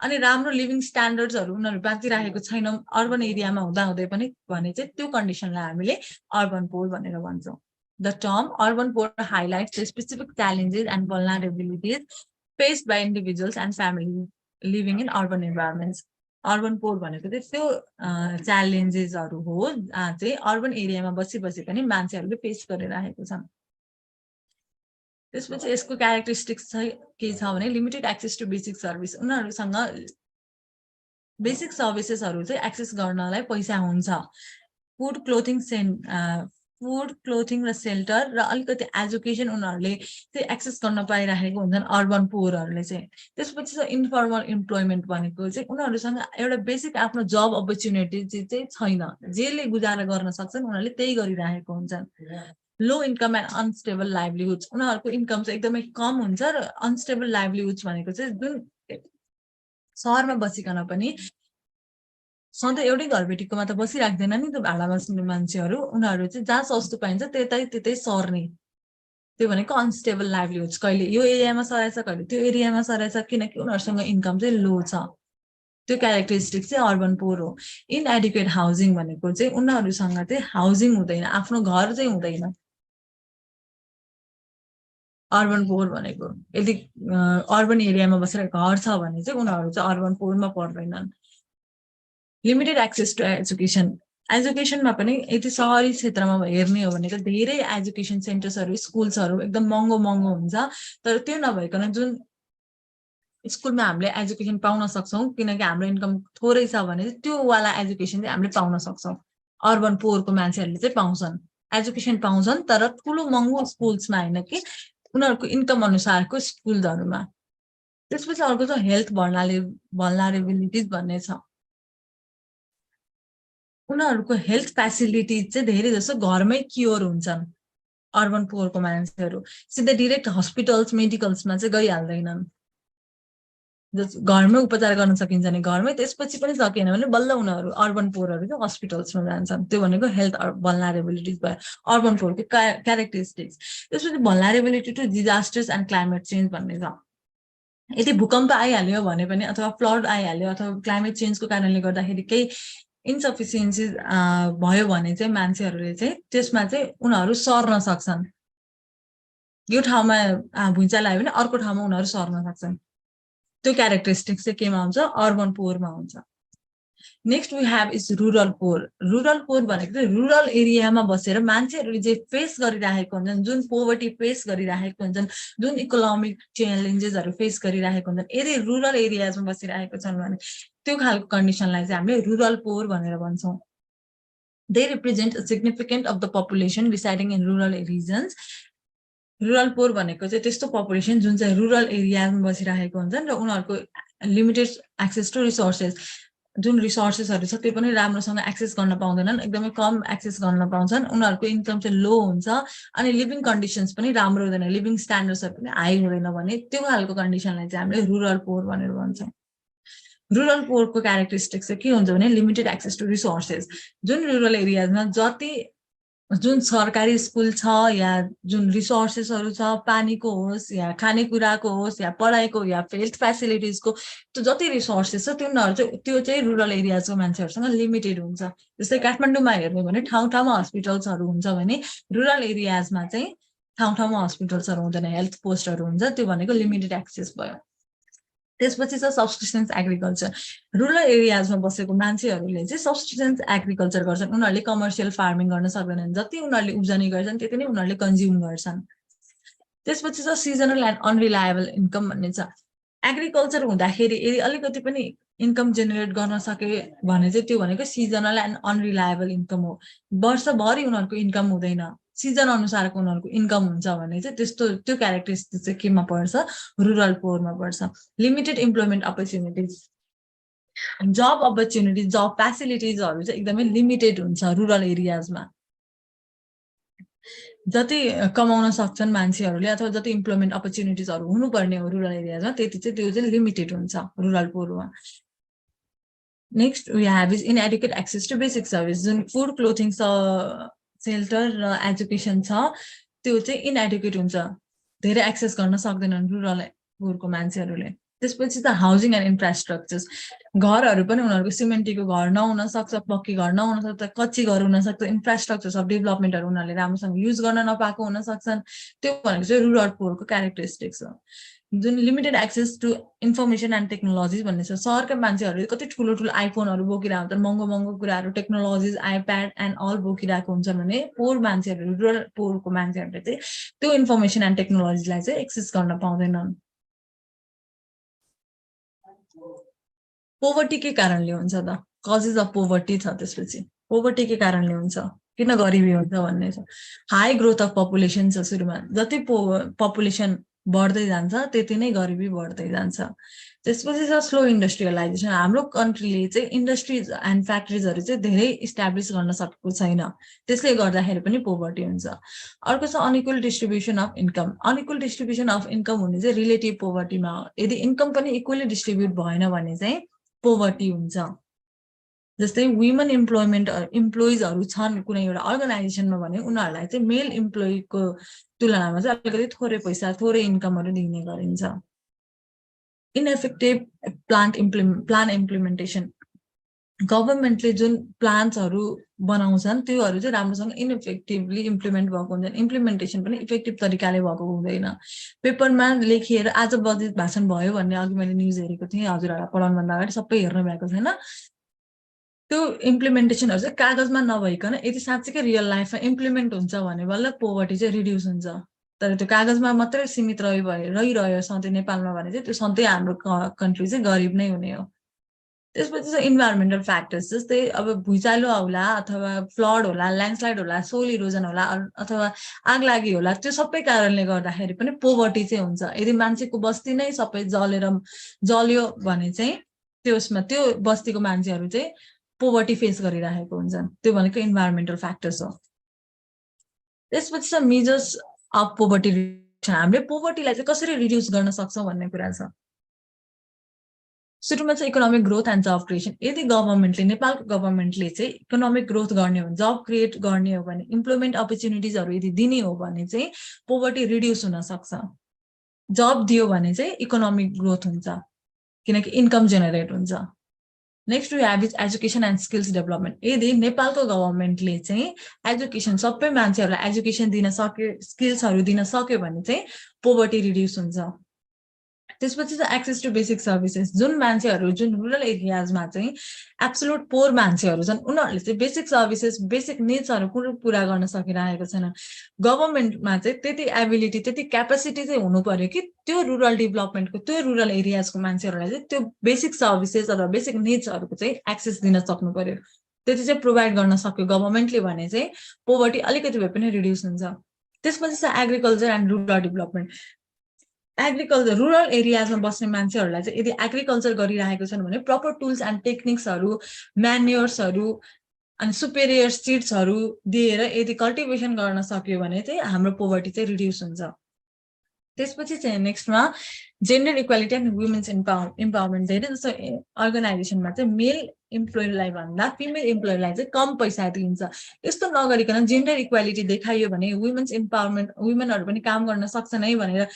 अनि राम्रो लिभिङ स्ट्यान्डर्ड्सहरु उनीहरु बाँचिरहेको छैन अर्बन एरियामा हुँदै पनि भने चाहिँ त्यो कन्डिसनलाई हामीले अर्बन पोर भनेर भन्छौं. The term urban poor highlights the specific challenges and vulnerabilities faced by individuals and families living in urban environments. Urban poor भनेको चाहिँ त्यो च्यालेन्जेसहरु हो चाहिँ अर्बन एरियामा बसी पनि मान्छेहरुले फेस गरिरहेको छन्. त्यसपछि यसको क्यारेक्टरिस्टिक्स के छ भने limited access to basic service उनीहरुसँग बेसिक सर्भिसेसहरु चाहिँ एक्सेस गर्नलाई पैसा हुन्छ. फुड क्लोथिङ र सेल्टर र अलिकति एजुकेसन उनीहरुले चाहिँ एक्सेस गर्न पाइरहेको हुन्छन् अर्बन पोरहरुले चाहिँ. त्यसपछि चाहिँ इन्फर्मल इम्प्लोयमेन्ट भनेको चाहिँ उनीहरुसँग एउटा बेसिक आफ्नो जब अपर्च्युनिटी चाहिँ छैन जेले गुजारा गर्न सक्छन् उनीहरुले त्यही गरिरहेको हुन्छन्. लो इन्कम एन्ड अनस्टेबल लाइभलीहुड्स उनीहरुको इन्कम चाहिँ एकदमै कम हुन्छ र अनस्टेबल लाइभलीहुड्स भनेको चाहिँ जुन शहरमा बसिकन पनि सधैँ एउटै घरबेटीकोमा त बसिराख्दैन नि त भाडा बस्ने मान्छेहरू, उनीहरू चाहिँ जहाँ सस्तो पाइन्छ त्यतै सर्ने। त्यो भनेको अनस्टेबल लाइभलीहुड्स, कहिले यो एरियामा सरेछ कहिले त्यो एरियामा सरेछ, किनकि उनीहरूसँग इन्कम चाहिँ लो छ। त्यो क्यारेक्टरिस्टिक चाहिँ अर्बन पोर हो। इनएडिक्वेट हाउसिङ भनेको चाहिँ उनीहरूसँग चाहिँ हाउसिङ हुँदैन, आफ्नो घर चाहिँ हुँदैन। अर्बन पोर भनेको यदि अर्बन एरियामा बसेर घर छ भने चाहिँ उनीहरू चाहिँ अर्बन पोरमा पर्दैनन्। लिमिटेड एक्सेस टु एजुकेसन, एजुकेसनमा पनि यदि सहरी क्षेत्रमा हेर्ने हो भने त धेरै एजुकेसन सेन्टर्सहरू स्कुल्सहरू एकदम महँगो हुन्छ, तर त्यो नभइकन जुन स्कुलमा हामीले एजुकेसन पाउन सक्छौँ किनकि हाम्रो इन्कम थोरै छ भने त्यो वाला एजुकेसन चाहिँ हामीले पाउन सक्छौँ। अर्बन पोरको मान्छेहरूले चाहिँ पाउँछन्, एजुकेसन पाउँछन्, तर ठुलो महँगो स्कुल्समा होइन कि उनीहरूको इन्कम अनुसारको स्कुल्सहरूमा। त्यसपछि अर्को चाहिँ हेल्थ भल्नरेबिलिटिज भन्ने छ। उनीहरूको हेल्थ फेसिलिटिज चाहिँ धेरै जसो घरमै क्योर हुन्छन्। अर्बन पोरको मान्छेहरू सिधै डिरेक्ट हस्पिटल्स मेडिकल्समा चाहिँ गइहाल्दैनन्। घरमै उपचार गर्न सकिन्छ नि घरमै, त्यसपछि पनि सकेन भने बल्ल उनीहरू अर्बन पोरहरू चाहिँ हस्पिटल्समा जान्छन्। त्यो भनेको हेल्थ भल्नरेबिलिटिज भयो अर्बन पोरको क्यारेक्टरिस्टिक्स। त्यसपछि vulnerability to disasters and climate change भन्ने छ। यदि भूकम्प आइहाल्यो भने पनि अथवा फ्लड आइहाल्यो अथवा क्लाइमेट चेन्जको कारणले गर्दाखेरि केही इन्सफिसियन्सी भयो भने चाहिँ मान्छेहरूले चाहिँ त्यसमा चाहिँ उनीहरू सर्न सक्छन्। यो ठाउँमा भुइँचालो आयो भने अर्को ठाउँमा उनीहरू सर्न सक्छन्। त्यो क्यारेक्टरिस्टिक्स चाहिँ केमा हुन्छ? अर्बन पोरमा हुन्छ। Next we have is rural poor. Rural poor भनेको चाहिँ रुरल एरियामा बसेर मान्छेहरूले जे फेस गरिरहेको हुन्छन्, जुन पोभर्टी फेस गरिरहेको हुन्छन्, जुन इकोनोमिक च्यालेन्जेसहरू फेस गरिरहेको हुन्छन्, यदि रुरल एरियाजमा बसिरहेको छन् भने त्यो खालको कन्डिसनलाई चाहिँ हामीले रुरल पोर भनेर भन्छौँ। They represent a significant of the population residing in rural regions. Rural poor भनेको चाहिँ त्यस्तो पपुलेसन जुन चाहिँ रुरल एरियामा बसिरहेको हुन्छन् र उनीहरूको लिमिटेड एक्सेस टु रिसोर्सेस, जुन रिसोर्सेसहरू छ त्यो पनि राम्रोसँग एक्सेस गर्न पाउँदैनन्, एकदमै कम एक्सेस गर्न पाउँछन्। उनीहरूको इन्कम चाहिँ लो हुन्छ अनि लिभिङ कन्डिसन्स पनि राम्रो हुँदैन, लिभिङ स्ट्यान्डर्ड्सहरू पनि हाई हुँदैन भने त्यो खालको कन्डिसनलाई चाहिँ हामीले रुरल पोर भनेर भन्छौँ। रुरल पोरको क्यारेक्टरिस्टिक्स चाहिँ के हुन्छ भने लिमिटेड एक्सेस टु रिसोर्सेस। जुन रुरल एरियामा जुन सरकारी स्कुल छ या जुन रिसोर्सेसहरू छ, पानीको होस् या खानेकुराको होस् या पढाइको या हेल्थ फेसिलिटिजको, त्यो जति रिसोर्सेस छ त्यो चाहिँ रुरल एरियाजको मान्छेहरूसँग लिमिटेड हुन्छ। जस्तै काठमाडौँमा हेर्ने भने ठाउँमा हस्पिटल्सहरू हुन्छ भने रुरल एरियाजमा चाहिँ ठाउँमा हस्पिटल्सहरू हुँदैन, हेल्थ पोस्टहरू हुन्छ। त्यो भनेको लिमिटेड एक्सेस भयो। त्यसपछि छ सब्सिस्टेन्स एग्रिकल्चर। रुरल एरियाजमा बसेको मान्छेहरूले चाहिँ सब्सिस्टेन्स एग्रिकल्चर गर्छन्। उनीहरूले कमर्सियल फार्मिङ गर्न सक्दैनन्, जति उनीहरूले उब्जनी गर्छन् त्यति नै उनीहरूले कन्ज्युम गर्छन्। त्यसपछि छ सिजनल एन्ड अनरिलायबल इन्कम भन्ने छ। एग्रिकल्चर हुँदाखेरि यदि अलिकति पनि इन्कम जेनेरेट गर्न सके भने चाहिँ त्यो भनेको सिजनल एन्ड अनरिलायबल इन्कम हो। वर्षभरि उनीहरूको इन्कम हुँदैन, सिजन अनुसारको उनीहरूको इन्कम हुन्छ भने चाहिँ त्यो क्यारेक्टरिस्टिक चाहिँ केमा पर्छ? रुरल पोरमा पर्छ। लिमिटेड इम्प्लोइमेन्ट अपर्च्युनिटिज, जब अपर्च्युनिटिज, जब फेसिलिटिजहरू चाहिँ एकदमै लिमिटेड हुन्छ रुरल एरियाजमा। जति कमाउन सक्छन् मान्छेहरूले अथवा जति इम्प्लोइमेन्ट अपर्च्युनिटिजहरू हुनुपर्ने हो रुरल एरियाजमा त्यति चाहिँ त्यो चाहिँ लिमिटेड हुन्छ रुरल पोरमा। Next we have is inadequate access to basic service. जुन फुड, क्लोथिङ, सेल्टर र एजुकेसन छ त्यो चाहिँ इनएडिक्वेट हुन्छ, धेरै एक्सेस गर्न सक्दैनन् रुरल पोरको मान्छेहरूले। त्यसपछि त हाउसिङ एन्ड इन्फ्रास्ट्रक्चर्स। घरहरू पनि उनीहरूको सिमेन्टीको घर नहुन सक्छ, पक्की घर नहुन सक्छ, कच्ची घर हुन सक्छ। इन्फ्रास्ट्रक्चर्स अफ डेभलपमेन्टहरू उनीहरूले राम्रोसँग युज गर्न नपाएको हुन सक्छन्। त्यो भनेको चाहिँ रुरल पोरको क्यारेक्टरिस्टिक्स हो। जुन limited access to information and technologies भन्ने छ। सहरका मान्छेहरूले कति ठुलो आइफोनहरू बोकिरहेको हुन्छन्, महँगो कुराहरू, टेक्नोलोजिज, आइप्याड एन्ड अल बोकिरहेको हुन्छन् भने पोर मान्छेहरू, रुरल पोरको मान्छेहरूले चाहिँ त्यो इन्फर्मेसन एन्ड टेक्नोलोजीलाई चाहिँ एक्सेस गर्न पाउँदैनन्। पोभर्टी के कारणले हुन्छ त? कजेस अफ पोभर्टी छ। त्यसपछि पोभर्टी के कारणले हुन्छ, किन गरिबी हुन्छ भन्ने छ। हाई ग्रोथ अफ पपुलेसन छ। सुरुमा जति पपुलेसन बढ्दै जान्छ त्यति नै गरिबी बढ्दै जान्छ। त्यसपछि छ स्लो इन्डस्ट्रियलाइजेसन। हाम्रो कन्ट्रीले चाहिँ इन्डस्ट्रिज एन्ड फ्याक्ट्रिजहरू चाहिँ धेरै इस्टाब्लिस गर्न सकेको छैन, त्यसले गर्दाखेरि पनि पोभर्टी हुन्छ। अर्को छ unequal distribution of income. Unequal distribution of income हुने चाहिँ रिलेटिभ पोभर्टीमा हो। यदि इन्कम पनि इक्वली डिस्ट्रिब्युट भएन भने चाहिँ पोभर्टी हुन्छ। जस्तै वुमेन इम्प्लोइजहरू छन् कुनै एउटा अर्गनाइजेसनमा भने उनीहरूलाई चाहिँ मेल इम्प्लोइको तुलनामा चाहिँ अलिकति थोरै पैसा थोरै इन्कमहरू दिने गरिन्छ इनएफेक्टिभ प्लान इम्प्लिमेन्टेसन गभर्मेन्टले जुन प्लान्सहरू बनाउँछन् त्योहरू चाहिँ राम्रोसँग इनइफेक्टिभली इम्प्लिमेन्ट भएको हुन्छन् इम्प्लिमेन्टेसन पनि इफेक्टिभ तरिकाले भएको हुँदैन पेपरमा लेखिएर आज बजेट भाषण भयो भन्ने अघि मैले न्युज हेरेको थिएँ हजुरहरूलाई पढाउनुभन्दा अगाडि सबै हेर्नु भएको छैन त्यो इम्प्लिमेन्टेसनहरू चाहिँ कागजमा नभइकन यदि साँच्चीकै रियल लाइफमा इम्प्लिमेन्ट हुन्छ भने बल्ल पोभर्टी चाहिँ रिड्युस हुन्छ तर त्यो कागजमा मात्रै सीमित रहिरह्यो सधैँ नेपालमा भने चाहिँ त्यो सधैँ हाम्रो कन्ट्री चाहिँ गरिब नै हुने हो त्यसपछि चाहिँ इन्भाइरोमेन्टल फ्याक्टर्स जस्तै अब भुइँचालो होला अथवा फ्लड होला ल्यान्डस्लाइड होला सोइल इरोजन होला अथवा आगलागी होला त्यो सबै कारणले गर्दाखेरि पनि पोभर्टी चाहिँ हुन्छ यदि मान्छेको बस्ती नै सबै जल्यो भने चाहिँ त्यसमा त्यो बस्तीको मान्छेहरू चाहिँ पोभर्टी फेस गरिरहेको हुन्छन् त्यो भनेको इन्भाइरोमेन्टल फ्याक्टर्स हो त्यसपछि चाहिँ मेजर्स अफ पोभर्टी रिडक्सन हामीले पोभर्टीलाई चाहिँ कसरी रिड्युस गर्न सक्छौँ भन्ने कुरा छ सुरुमा चाहिँ economic growth and job creation यदि गभर्मेन्टले नेपालको गभर्मेन्टले चाहिँ इकोनोमिक ग्रोथ गर्ने हो भने जब क्रिएट गर्ने हो भने इम्प्लोइमेन्ट अपर्च्युनिटिजहरू यदि दिने हो भने चाहिँ पोभर्टी रिड्युस हुन सक्छ जब दियो भने चाहिँ इकोनोमिक ग्रोथ हुन्छ किनकि इन्कम जेनेरेट हुन्छ next we have is education and skills development यदि नेपालको गभर्मेन्टले चाहिँ एजुकेसन सबै मान्छेहरूलाई एजुकेसन दिन सक्यो स्किल्सहरू दिन सक्यो भने चाहिँ पोभर्टी रिड्युस हुन्छ त्यसपछि चाहिँ एक्सेस टु बेसिक सर्भिसेस जुन मान्छेहरू जुन रुरल एरियाजमा चाहिँ एब्सोल्युट पोर मान्छेहरू छन् उनीहरूले चाहिँ बेसिक सर्भिसेस बेसिक निड्सहरू पुरा गर्न सकिरहेको छैन गभर्मेन्टमा चाहिँ त्यति एबिलिटी त्यति क्यापेसिटी चाहिँ हुनु पर्यो कि त्यो रुरल डेभलपमेन्टको त्यो रुरल एरियाजको मान्छेहरूलाई चाहिँ त्यो बेसिक सर्भिसेस अथवा बेसिक निड्सहरूको चाहिँ एक्सेस दिन सक्नु पर्यो त्यति चाहिँ प्रोभाइड गर्न सक्यो गभर्मेन्टले भने चाहिँ पोभर्टी अलिकति भए पनि रिड्युस हुन्छ त्यसपछि चाहिँ agriculture and rural development agriculture rural एरियाजमा बस्ने मान्छेहरूलाई चाहिँ यदि एग्रिकल्चर गरिरहेको छन् भने प्रपर टुल्स एन्ड टेक्निक्सहरू म्यान्युर्सहरू अनि सुपेरियर सिड्सहरू दिएर यदि कल्टिभेसन गर्न सक्यो भने चाहिँ हाम्रो पोभर्टी चाहिँ रिड्युस हुन्छ त्यसपछि चाहिँ नेक्स्टमा gender equality and women's empowerment धेरै जस्तो अर्गनाइजेसनमा चाहिँ मेल इम्प्लोइलाई भन्दा फिमेल इम्प्लोइलाई चाहिँ कम पैसा दिइन्छ यस्तो नगरिकन जेन्डर इक्वालिटी देखाइयो भने वुमेन्स इम्पावरमेन्ट वुमेनहरू पनि काम गर्न सक्छन् है भनेर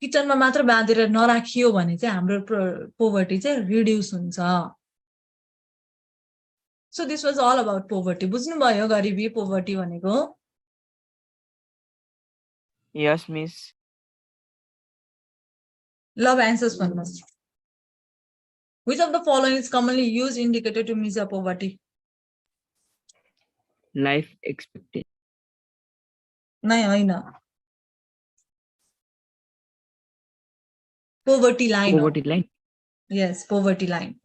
किचनमा मात्र बाँधेर नराखियो भने चाहिँ हाम्रो पोभर्टी चाहिँ रिड्युस हुन्छ so this was all about poverty बुझ्नुभयो गरिबी पोभर्टी भनेको Yes, miss. लभ एन्सर्स भन्नुहोस् Which of the following is commonly used indicator to measure poverty? Life expectancy. नै होइन poverty line Poverty line. yes poverty line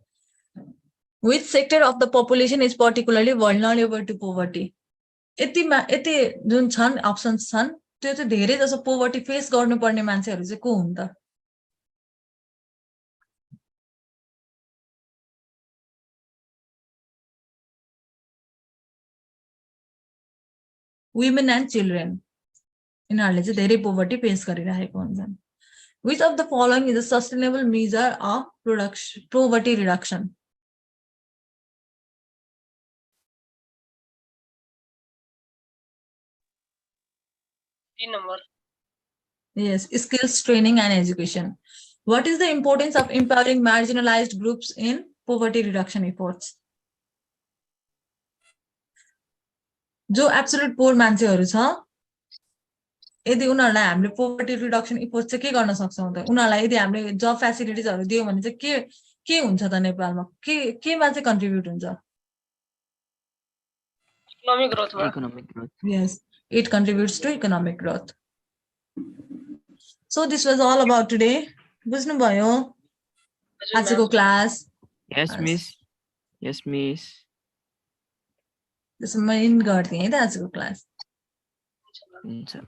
which sector of the population is particularly vulnerable to poverty यति जुन छन् options छन् त्यो चाहिँ धेरै जसो पोभर्टी फेस गर्नुपर्ने मान्छेहरू चाहिँ को हुन् त women and children यिनीहरूले चाहिँ धेरै पोभर्टी फेस गरिरहेको हुन्छन् Which of the following is a sustainable measure of poverty reduction? Number. Yes, skills training and education. What is the importance of empowering marginalized groups in poverty reduction efforts? जो absolute पोर मान्छेहरू छ यदि उनीहरूलाई हामीले poverty reduction effort चाहिँ के गर्न सक्छौँ त उनीहरूलाई यदि हामीले जब फेसिलिटिजहरू दियो भने चाहिँ के हुन्छ त नेपालमा केमा चाहिँ कन्ट्रिब्युट हुन्छ Economic growth. Economic growth. Yes, it contributes to economic growth. So this was all about today. बुझ्नुभयो आजको class Yes, miss. Yes, miss. त्यसो म इन गर्दिएँ है त आजको क्लास हुन्छ